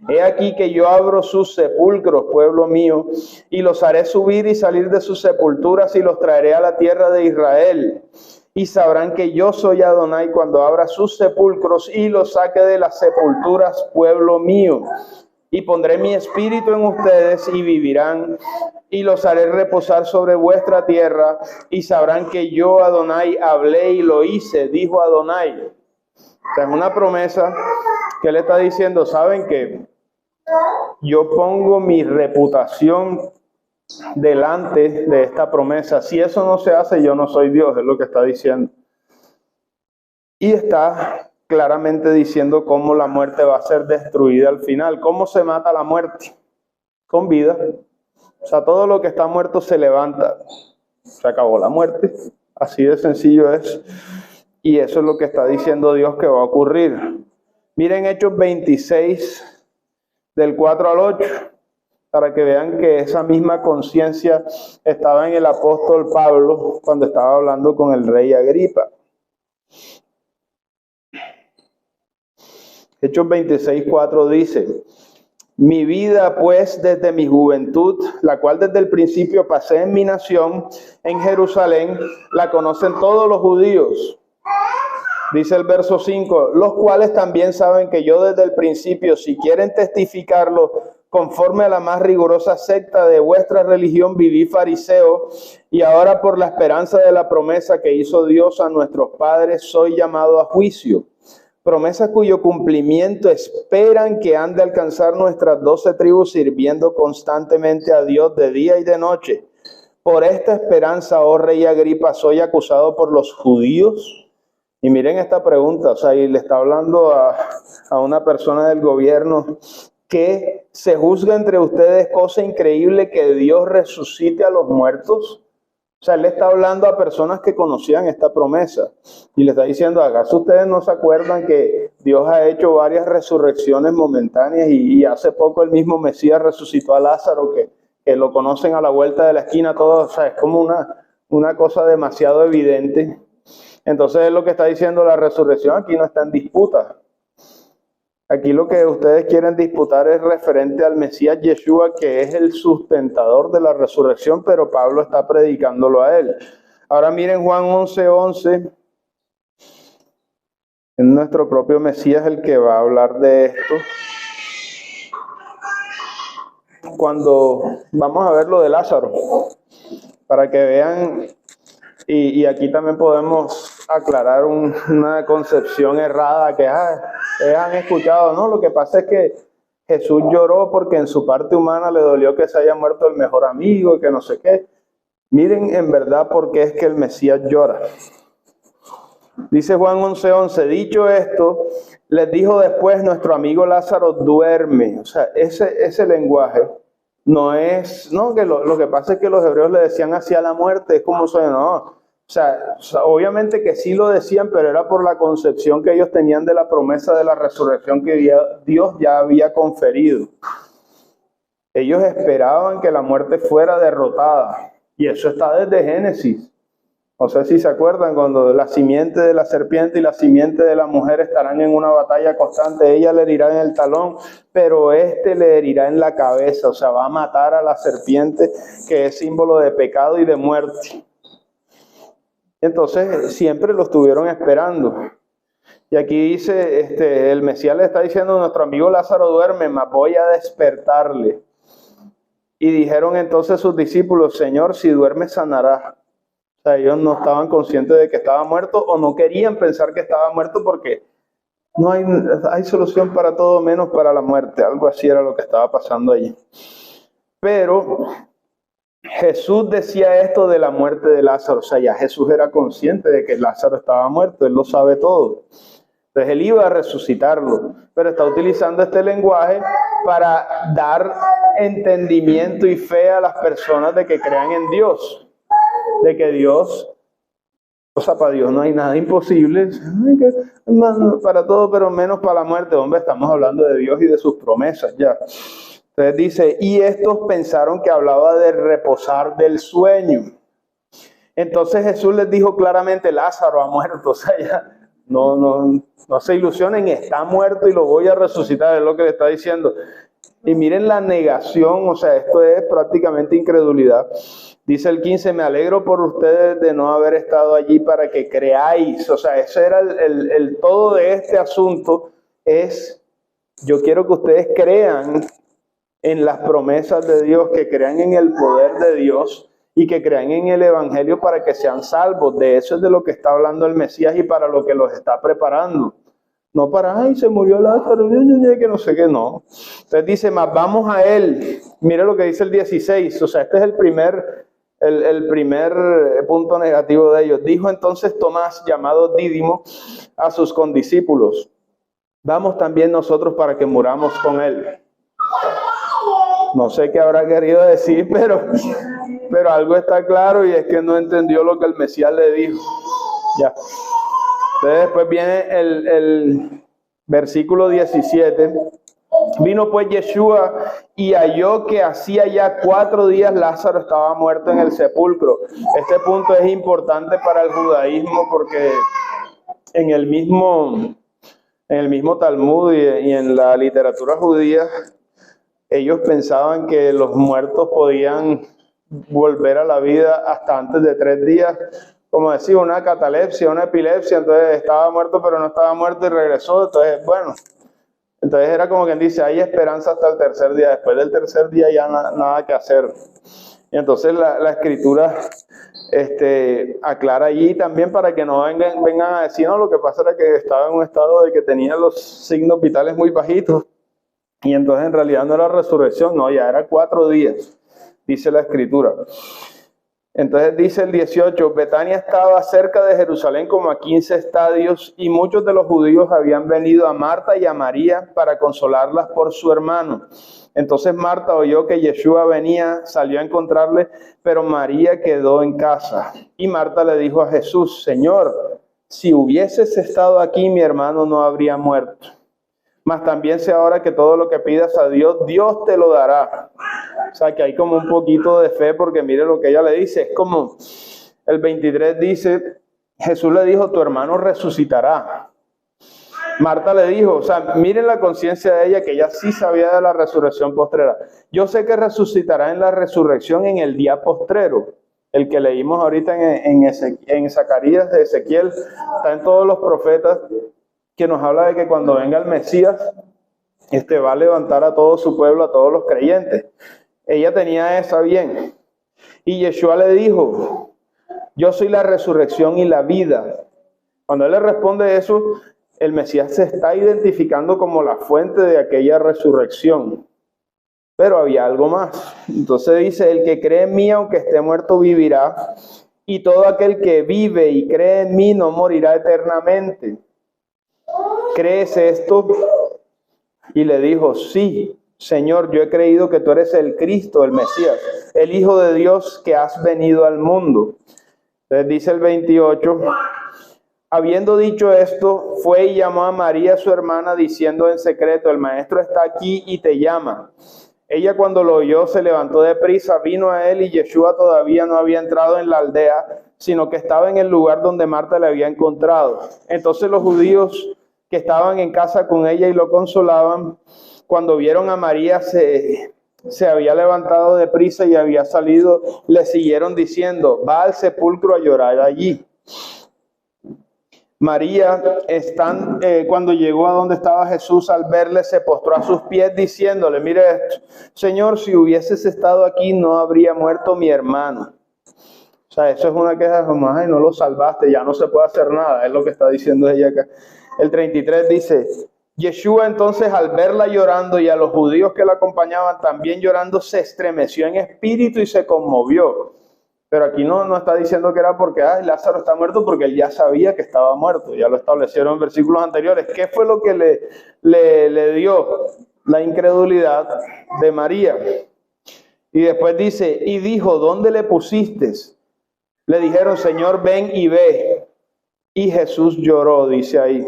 He aquí que yo abro sus sepulcros, pueblo mío, y los haré subir y salir de sus sepulturas y los traeré a la tierra de Israel. Y sabrán que yo soy Adonai cuando abra sus sepulcros y los saque de las sepulturas, pueblo mío. Y pondré mi espíritu en ustedes y vivirán, y los haré reposar sobre vuestra tierra, y sabrán que yo, Adonai, hablé y lo hice, dijo Adonai. O sea, es una promesa que le está diciendo, saben que yo pongo mi reputación delante de esta promesa. Si eso no se hace, yo no soy Dios, es lo que está diciendo. Y está claramente diciendo cómo la muerte va a ser destruida al final. ¿Cómo se mata la muerte? Con vida. O sea, todo lo que está muerto se levanta. Se acabó la muerte. Así de sencillo es. Y eso es lo que está diciendo Dios que va a ocurrir. Miren Hechos 26, del 4 al 8. Para que vean que esa misma conciencia estaba en el apóstol Pablo cuando estaba hablando con el rey Agripa. Hechos 26:4 dice, mi vida pues desde mi juventud, la cual desde el principio pasé en mi nación, en Jerusalén, la conocen todos los judíos. Dice el verso 5, los cuales también saben que yo desde el principio, si quieren testificarlo, conforme a la más rigurosa secta de vuestra religión, viví fariseo, y ahora por la esperanza de la promesa que hizo Dios a nuestros padres, soy llamado a juicio. Promesa cuyo cumplimiento esperan que han de alcanzar nuestras 12 tribus, sirviendo constantemente a Dios de día y de noche. Por esta esperanza, oh rey Agripa, soy acusado por los judíos. Y miren esta pregunta, o sea, y le está hablando a una persona del gobierno, que se juzga entre ustedes cosa increíble que Dios resucite a los muertos. O sea, él le está hablando a personas que conocían esta promesa y le está diciendo, ¿acaso ustedes no se acuerdan que Dios ha hecho varias resurrecciones momentáneas y hace poco el mismo Mesías resucitó a Lázaro, que lo conocen a la vuelta de la esquina todos? O sea, es como una cosa demasiado evidente Entonces es lo que está diciendo la resurrección, aquí no está en disputa. Aquí lo que ustedes quieren disputar es referente al Mesías Yeshua, que es el sustentador de la resurrección, pero Pablo está predicándolo a él. Ahora miren Juan 11:11. Es nuestro propio Mesías el que va a hablar de esto. Cuando vamos a ver lo de Lázaro, para que vean, y aquí también podemos aclarar una concepción errada que ustedes han escuchado, ¿no? Lo que pasa es que Jesús lloró porque en su parte humana le dolió que se haya muerto el mejor amigo y que no sé qué. Miren en verdad por qué es que el Mesías llora. Dice Juan 11:11, dicho esto, les dijo después, nuestro amigo Lázaro duerme. O sea, ese lenguaje no es, no, que lo que pasa es que los hebreos le decían hacia la muerte, es como suena, no. O sea, obviamente que sí lo decían, pero era por la concepción que ellos tenían de la promesa de la resurrección que Dios ya había conferido. Ellos esperaban que la muerte fuera derrotada, y eso está desde Génesis. No sé si se acuerdan cuando la simiente de la serpiente y la simiente de la mujer estarán en una batalla constante. Ella le herirá en el talón, pero este le herirá en la cabeza. O sea, va a matar a la serpiente, que es símbolo de pecado y de muerte. Entonces, siempre lo estuvieron esperando. Y aquí dice, el Mesías le está diciendo, nuestro amigo Lázaro duerme, mas voy a despertarle. Y dijeron entonces sus discípulos, Señor, si duerme sanará. O sea, ellos no estaban conscientes de que estaba muerto o no querían pensar que estaba muerto porque no hay solución para todo menos para la muerte. Algo así era lo que estaba pasando allí. Pero Jesús decía esto de la muerte de Lázaro. O sea, ya Jesús era consciente de que Lázaro estaba muerto. Él lo sabe todo. Entonces él iba a resucitarlo. Pero está utilizando este lenguaje para dar entendimiento y fe a las personas de que crean en Dios. De que Dios, o sea, para Dios no hay nada imposible, para todo, pero menos para la muerte. Hombre, estamos hablando de Dios y de sus promesas ya. Entonces dice, y estos pensaron que hablaba de reposar del sueño. Entonces Jesús les dijo claramente, Lázaro ha muerto. O sea, ya no se ilusionen, está muerto y lo voy a resucitar, es lo que le está diciendo. Y miren la negación, o sea, esto es prácticamente incredulidad. Dice el 15, me alegro por ustedes de no haber estado allí para que creáis. O sea, ese era el todo de este asunto, es, yo quiero que ustedes crean en las promesas de Dios, que crean en el poder de Dios y que crean en el Evangelio para que sean salvos. De eso es de lo que está hablando el Mesías y para lo que los está preparando. No para, ay, se murió Lázaro, que no sé qué, no. Entonces dice, más vamos a él. Mire lo que dice el 16. O sea, este es el primer punto negativo de ellos. Dijo entonces Tomás, llamado Dídimo, a sus condiscípulos, vamos también nosotros para que muramos con él. No sé qué habrá querido decir, pero algo está claro y es que no entendió lo que el Mesías le dijo. Ya. Entonces después viene el versículo 17. Vino pues Yeshua y halló que hacía ya 4 días Lázaro estaba muerto en el sepulcro. Este punto es importante para el judaísmo porque en el mismo Talmud y en la literatura judía, ellos pensaban que los muertos podían volver a la vida hasta antes de 3 días. Como decía, una catalepsia, una epilepsia, entonces estaba muerto pero no estaba muerto y regresó. Entonces, bueno, entonces era como quien dice, hay esperanza hasta el tercer día. Después del tercer día ya nada que hacer. Y entonces la escritura aclara allí también para que no vengan a decir, no, lo que pasa era que estaba en un estado de que tenía los signos vitales muy bajitos. Y entonces en realidad no era resurrección, no, ya era 4 días, dice la escritura. Entonces dice el 18, Betania estaba cerca de Jerusalén como a 15 estadios y muchos de los judíos habían venido a Marta y a María para consolarlas por su hermano. Entonces Marta oyó que Yeshua venía, salió a encontrarle, pero María quedó en casa. Y Marta le dijo a Jesús, Señor, si hubieses estado aquí, mi hermano no habría muerto. Mas también sé ahora que todo lo que pidas a Dios, Dios te lo dará. O sea, que hay como un poquito de fe, porque mire lo que ella le dice. Es como el 23 dice, Jesús le dijo, tu hermano resucitará. Marta le dijo, o sea, miren la conciencia de ella, que ella sí sabía de la resurrección postrera. Yo sé que resucitará en la resurrección en el día postrero. El que leímos ahorita en Zacarías de Ezequiel, está en todos los profetas, que nos habla de que cuando venga el Mesías, va a levantar a todo su pueblo, a todos los creyentes. Ella tenía esa bien. Y Yeshua le dijo, yo soy la resurrección y la vida. Cuando él le responde eso, el Mesías se está identificando como la fuente de aquella resurrección. Pero había algo más. Entonces dice, el que cree en mí, aunque esté muerto, vivirá. Y todo aquel que vive y cree en mí no morirá eternamente. ¿Crees esto? Y le dijo, sí, Señor, yo he creído que tú eres el Cristo, el Mesías, el Hijo de Dios que has venido al mundo. Entonces dice el 28, habiendo dicho esto, fue y llamó a María, su hermana, diciendo en secreto, el maestro está aquí y te llama. Ella cuando lo oyó se levantó deprisa, vino a él y Yeshua todavía no había entrado en la aldea, sino que estaba en el lugar donde Marta le había encontrado. Entonces los judíos que estaban en casa con ella y lo consolaban, cuando vieron a María se había levantado deprisa y había salido, le siguieron diciendo, va al sepulcro a llorar allí. María, cuando llegó a donde estaba Jesús, al verle, se postró a sus pies diciéndole, mire esto, Señor, si hubieses estado aquí, no habría muerto mi hermano. O sea, eso es una queja como, ay, no lo salvaste, ya no se puede hacer nada, es lo que está diciendo ella acá. El 33 dice, Yeshua entonces al verla llorando y a los judíos que la acompañaban también llorando, se estremeció en espíritu y se conmovió. Pero aquí no está diciendo que era porque Lázaro está muerto, porque él ya sabía que estaba muerto. Ya lo establecieron en versículos anteriores. ¿Qué fue lo que le dio? La incredulidad de María. Y después dice, y dijo, ¿dónde le pusiste? Le dijeron, Señor, ven y ve. Y Jesús lloró, dice ahí.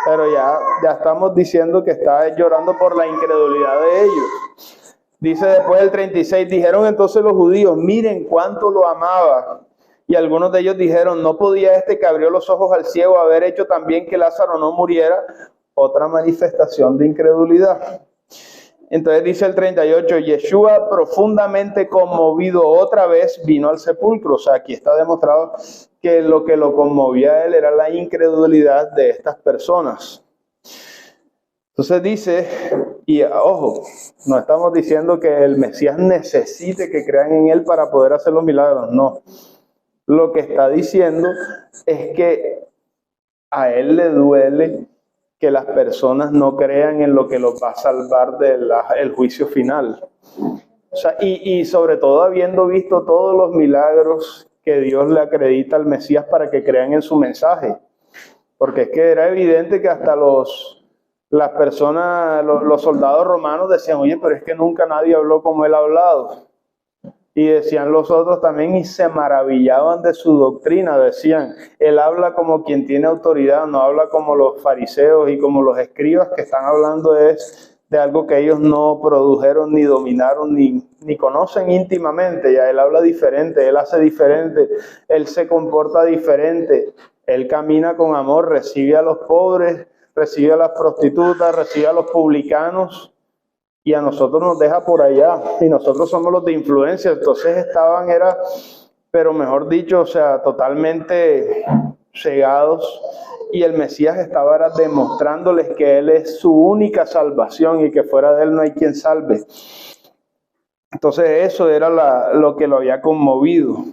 Pero ya estamos diciendo que está llorando por la incredulidad de ellos. Dice después del 36, dijeron entonces los judíos, miren cuánto lo amaba. Y algunos de ellos dijeron, ¿no podía este que abrió los ojos al ciego haber hecho también que Lázaro no muriera? Otra manifestación de incredulidad. Entonces dice el 38, Yeshua profundamente conmovido otra vez vino al sepulcro. O sea, aquí está demostrado que lo conmovía a él era la incredulidad de estas personas. Entonces dice, y ojo, no estamos diciendo que el Mesías necesite que crean en él para poder hacer los milagros, no. Lo que está diciendo es que a él le duele que las personas no crean en lo que los va a salvar del juicio final. O sea, y sobre todo habiendo visto todos los milagros que Dios le acredita al Mesías para que crean en su mensaje. Porque es que era evidente que hasta las personas, los soldados romanos decían, oye, pero es que nunca nadie habló como él ha hablado. Y decían los otros también y se maravillaban de su doctrina. Decían, él habla como quien tiene autoridad, no habla como los fariseos y como los escribas que están hablando de algo que ellos no produjeron, ni dominaron, ni conocen íntimamente. Ya él habla diferente, él hace diferente, él se comporta diferente. Él camina con amor, recibe a los pobres, recibe a las prostitutas, recibe a los publicanos. Y a nosotros nos deja por allá, y nosotros somos los de influencia. Entonces pero mejor dicho, o sea, totalmente cegados. Y el Mesías estaba demostrándoles que Él es su única salvación y que fuera de Él no hay quien salve. Entonces eso era lo que lo había conmovido.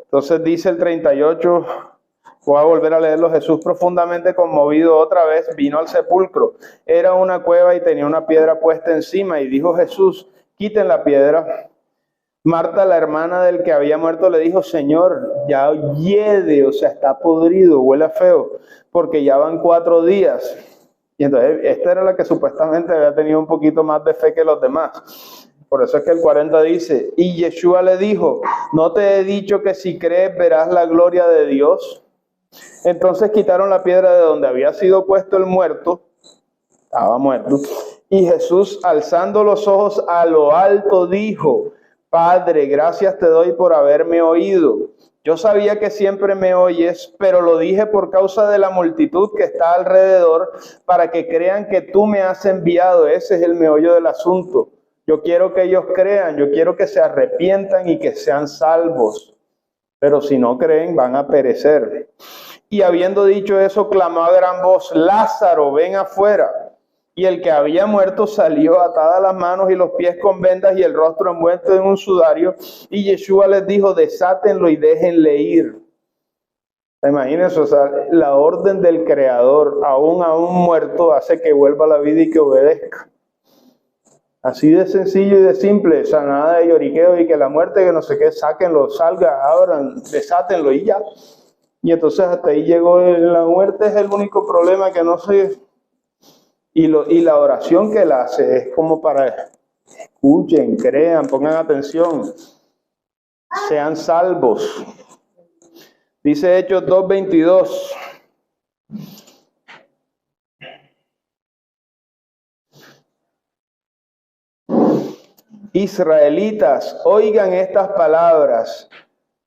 Entonces dice el 38... Voy a volver a leerlo. Jesús, profundamente conmovido otra vez, vino al sepulcro. Era una cueva y tenía una piedra puesta encima. Y dijo Jesús, quiten la piedra. Marta, la hermana del que había muerto, le dijo, Señor, ya hiede, o sea, está podrido, huele feo, porque ya van 4 días. Y entonces, esta era la que supuestamente había tenido un poquito más de fe que los demás. Por eso es que el 40 dice, y Yeshua le dijo, ¿no te he dicho que si crees verás la gloria de Dios? Entonces quitaron la piedra de donde había sido puesto el muerto, estaba muerto, y Jesús, alzando los ojos a lo alto, dijo, Padre, gracias te doy por haberme oído. Yo sabía que siempre me oyes, pero lo dije por causa de la multitud que está alrededor, para que crean que tú me has enviado. Ese es el meollo del asunto. Yo quiero que ellos crean, yo quiero que se arrepientan y que sean salvos. Pero si no creen, van a perecer. Y habiendo dicho eso, clamó a gran voz: Lázaro, ven afuera. Y el que había muerto salió, atadas las manos y los pies con vendas y el rostro envuelto en un sudario. Y Yeshua les dijo: desátenlo y déjenle ir. Imagínense, o sea, la orden del Creador, aún a un muerto, hace que vuelva a la vida y que obedezca. Así de sencillo y de simple, o sea, nada de lloriqueo y que la muerte, que no sé qué, sáquenlo, salga, abran, desátenlo y ya. Y entonces hasta ahí llegó la muerte, es el único problema que no se... Y la oración que él hace es como para escuchen, crean, pongan atención, sean salvos. Dice Hechos 2:22. Israelitas, oigan estas palabras.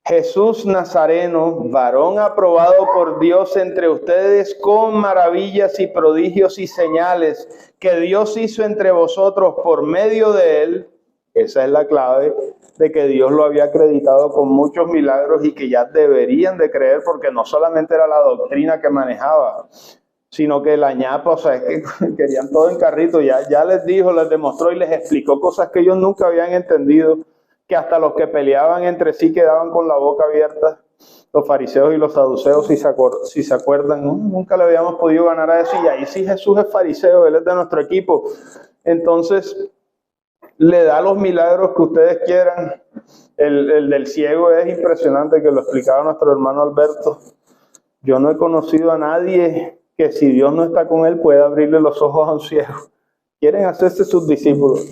Jesús Nazareno, varón aprobado por Dios entre ustedes con maravillas y prodigios y señales que Dios hizo entre vosotros por medio de él. Esa es la clave de que Dios lo había acreditado con muchos milagros y que ya deberían de creer, porque no solamente era la doctrina que manejaba, sino que la ñapa, o sea, es que querían todo en carrito. Ya les dijo, les demostró y les explicó cosas que ellos nunca habían entendido, que hasta los que peleaban entre sí quedaban con la boca abierta, los fariseos y los saduceos, si se acuerdan, ¿no? Nunca le habíamos podido ganar a eso, y ahí sí Jesús es fariseo, él es de nuestro equipo. Entonces, le da los milagros que ustedes quieran. El del ciego es impresionante, que lo explicaba nuestro hermano Alberto. Yo no he conocido a nadie que, si Dios no está con él, pueda abrirle los ojos a un ciego. Quieren hacerse sus discípulos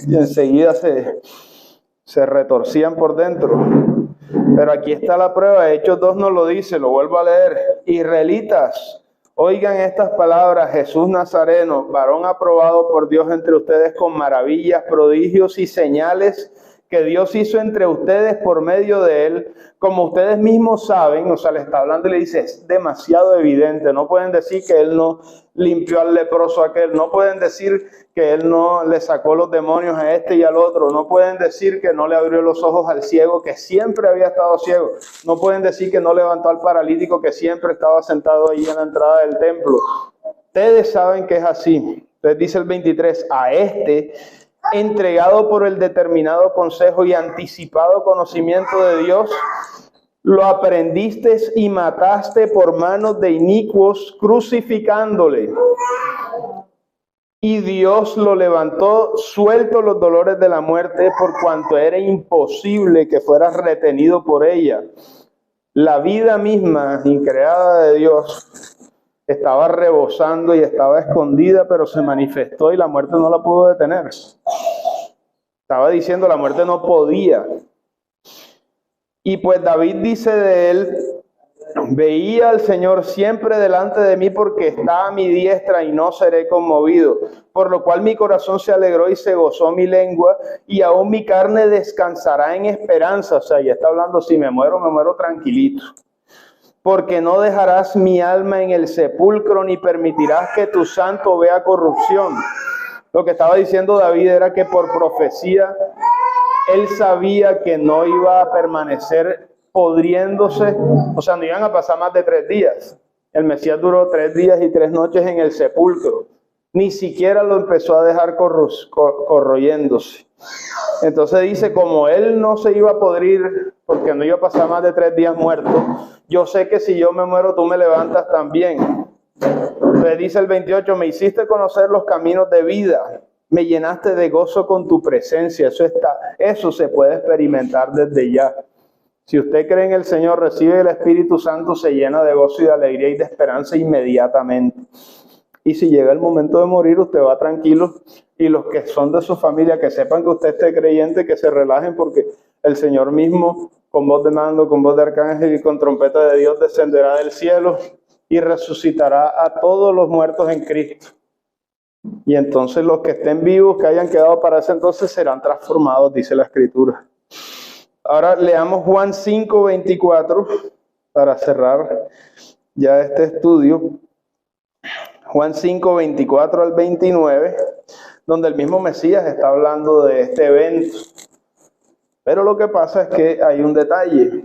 y enseguida se retorcían por dentro. Pero aquí está la prueba. Hechos 2 nos lo dice, lo vuelvo a leer. Israelitas, oigan estas palabras. Jesús Nazareno, varón aprobado por Dios entre ustedes con maravillas, prodigios y señales que Dios hizo entre ustedes por medio de él, como ustedes mismos saben. O sea, le está hablando y le dice, es demasiado evidente. No pueden decir que él no limpió al leproso aquel, no pueden decir que él no le sacó los demonios a este y al otro, no pueden decir que no le abrió los ojos al ciego, que siempre había estado ciego, no pueden decir que no levantó al paralítico, que siempre estaba sentado ahí en la entrada del templo. Ustedes saben que es así. Les dice el 23, a este, entregado por el determinado consejo y anticipado conocimiento de Dios, lo aprendiste y mataste por manos de inicuos, crucificándole. Y Dios lo levantó suelto los dolores de la muerte, por cuanto era imposible que fuera retenido por ella. La vida misma, increada de Dios, estaba rebosando y estaba escondida, pero se manifestó y la muerte no la pudo detener. Estaba diciendo, la muerte no podía. Y pues David dice de él, veía al Señor siempre delante de mí, porque está a mi diestra y no seré conmovido. Por lo cual mi corazón se alegró y se gozó mi lengua, y aún mi carne descansará en esperanza. O sea, ya está hablando, si me muero tranquilito. Porque no dejarás mi alma en el sepulcro, ni permitirás que tu santo vea corrupción. Lo que estaba diciendo David era que por profecía él sabía que no iba a permanecer podriéndose, o sea, no iban a pasar más de 3 días. El Mesías duró 3 días y 3 noches en el sepulcro. Ni siquiera lo empezó a dejar corroyéndose. Entonces dice, como él no se iba a podrir, porque no iba a pasar más de 3 días muerto, yo sé que si yo me muero, tú me levantas también. Entonces dice el 28, me hiciste conocer los caminos de vida, me llenaste de gozo con tu presencia. Eso se puede experimentar desde ya. Si usted cree en el Señor, recibe el Espíritu Santo, se llena de gozo y de alegría y de esperanza inmediatamente. Y si llega el momento de morir, usted va tranquilo. Y los que son de su familia, que sepan que usted esté creyente, que se relajen, porque el Señor mismo, con voz de mando, con voz de arcángel y con trompeta de Dios, descenderá del cielo y resucitará a todos los muertos en Cristo. Y entonces los que estén vivos, que hayan quedado para ese entonces, serán transformados, dice la Escritura. Ahora leamos Juan 5:24 para cerrar ya este estudio. Juan 5:24 al 29, donde el mismo Mesías está hablando de este evento. Pero lo que pasa es que hay un detalle.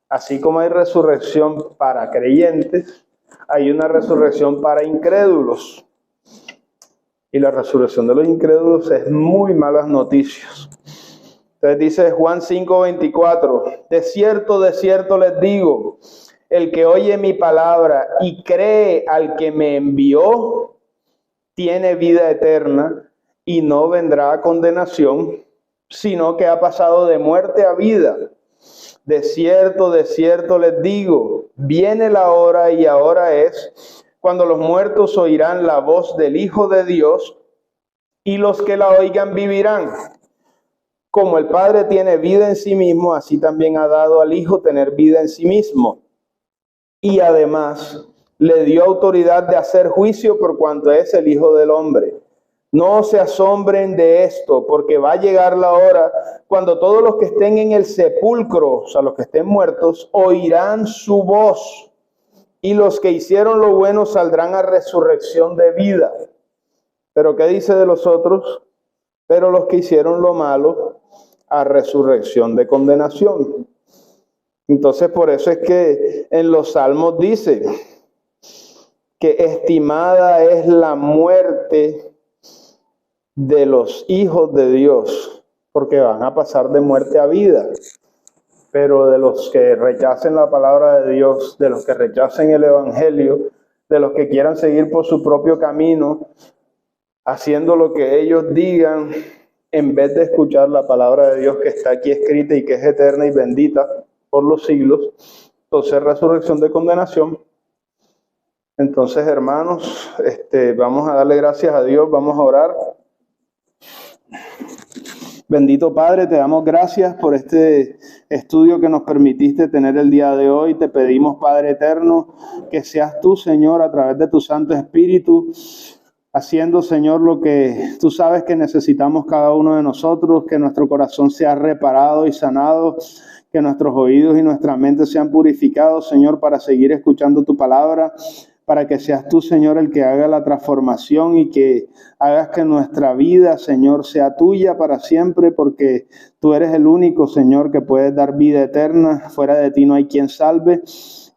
Así como hay resurrección para creyentes, hay una resurrección para incrédulos. Y la resurrección de los incrédulos es muy malas noticias. Entonces dice Juan 5:24, de cierto les digo, el que oye mi palabra y cree al que me envió, tiene vida eterna y no vendrá a condenación, sino que ha pasado de muerte a vida. De cierto les digo, viene la hora y ahora es, cuando los muertos oirán la voz del Hijo de Dios y los que la oigan vivirán. Como el Padre tiene vida en sí mismo, así también ha dado al Hijo tener vida en sí mismo. Y además le dio autoridad de hacer juicio por cuanto es el Hijo del Hombre. No se asombren de esto, porque va a llegar la hora cuando todos los que estén en el sepulcro, o sea, los que estén muertos, oirán su voz. Y los que hicieron lo bueno saldrán a resurrección de vida. ¿Pero qué dice de los otros? Pero los que hicieron lo malo, a resurrección de condenación. Entonces, por eso es que en los Salmos dice que estimada es la muerte de los hijos de Dios, porque van a pasar de muerte a vida. Pero de los que rechacen la palabra de Dios, de los que rechacen el evangelio, de los que quieran seguir por su propio camino, haciendo lo que ellos digan, en vez de escuchar la palabra de Dios que está aquí escrita y que es eterna y bendita por los siglos, entonces resurrección de condenación. Entonces, hermanos, vamos a darle gracias a Dios, vamos a orar. Bendito Padre, te damos gracias por este estudio que nos permitiste tener el día de hoy. Te pedimos, Padre eterno, que seas tú, Señor, a través de tu Santo Espíritu, haciendo, Señor, lo que tú sabes que necesitamos cada uno de nosotros, que nuestro corazón sea reparado y sanado, que nuestros oídos y nuestra mente sean purificados, Señor, para seguir escuchando tu palabra, para que seas tú, Señor, el que haga la transformación y que hagas que nuestra vida, Señor, sea tuya para siempre, porque tú eres el único, Señor, que puedes dar vida eterna. Fuera de ti no hay quien salve.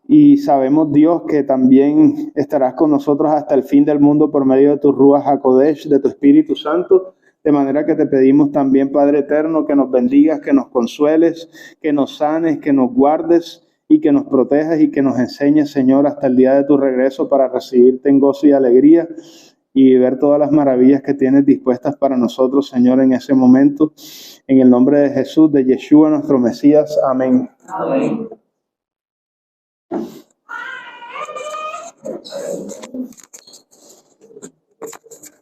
Y sabemos, Dios, que también estarás con nosotros hasta el fin del mundo por medio de tu Ruach HaKodesh, de tu Espíritu Santo. De manera que te pedimos también, Padre eterno, que nos bendigas, que nos consueles, que nos sanes, que nos guardes y que nos protejas y que nos enseñes, Señor, hasta el día de tu regreso para recibirte en gozo y alegría y ver todas las maravillas que tienes dispuestas para nosotros, Señor, en ese momento. En el nombre de Jesús, de Yeshua, nuestro Mesías. Amén. Amén.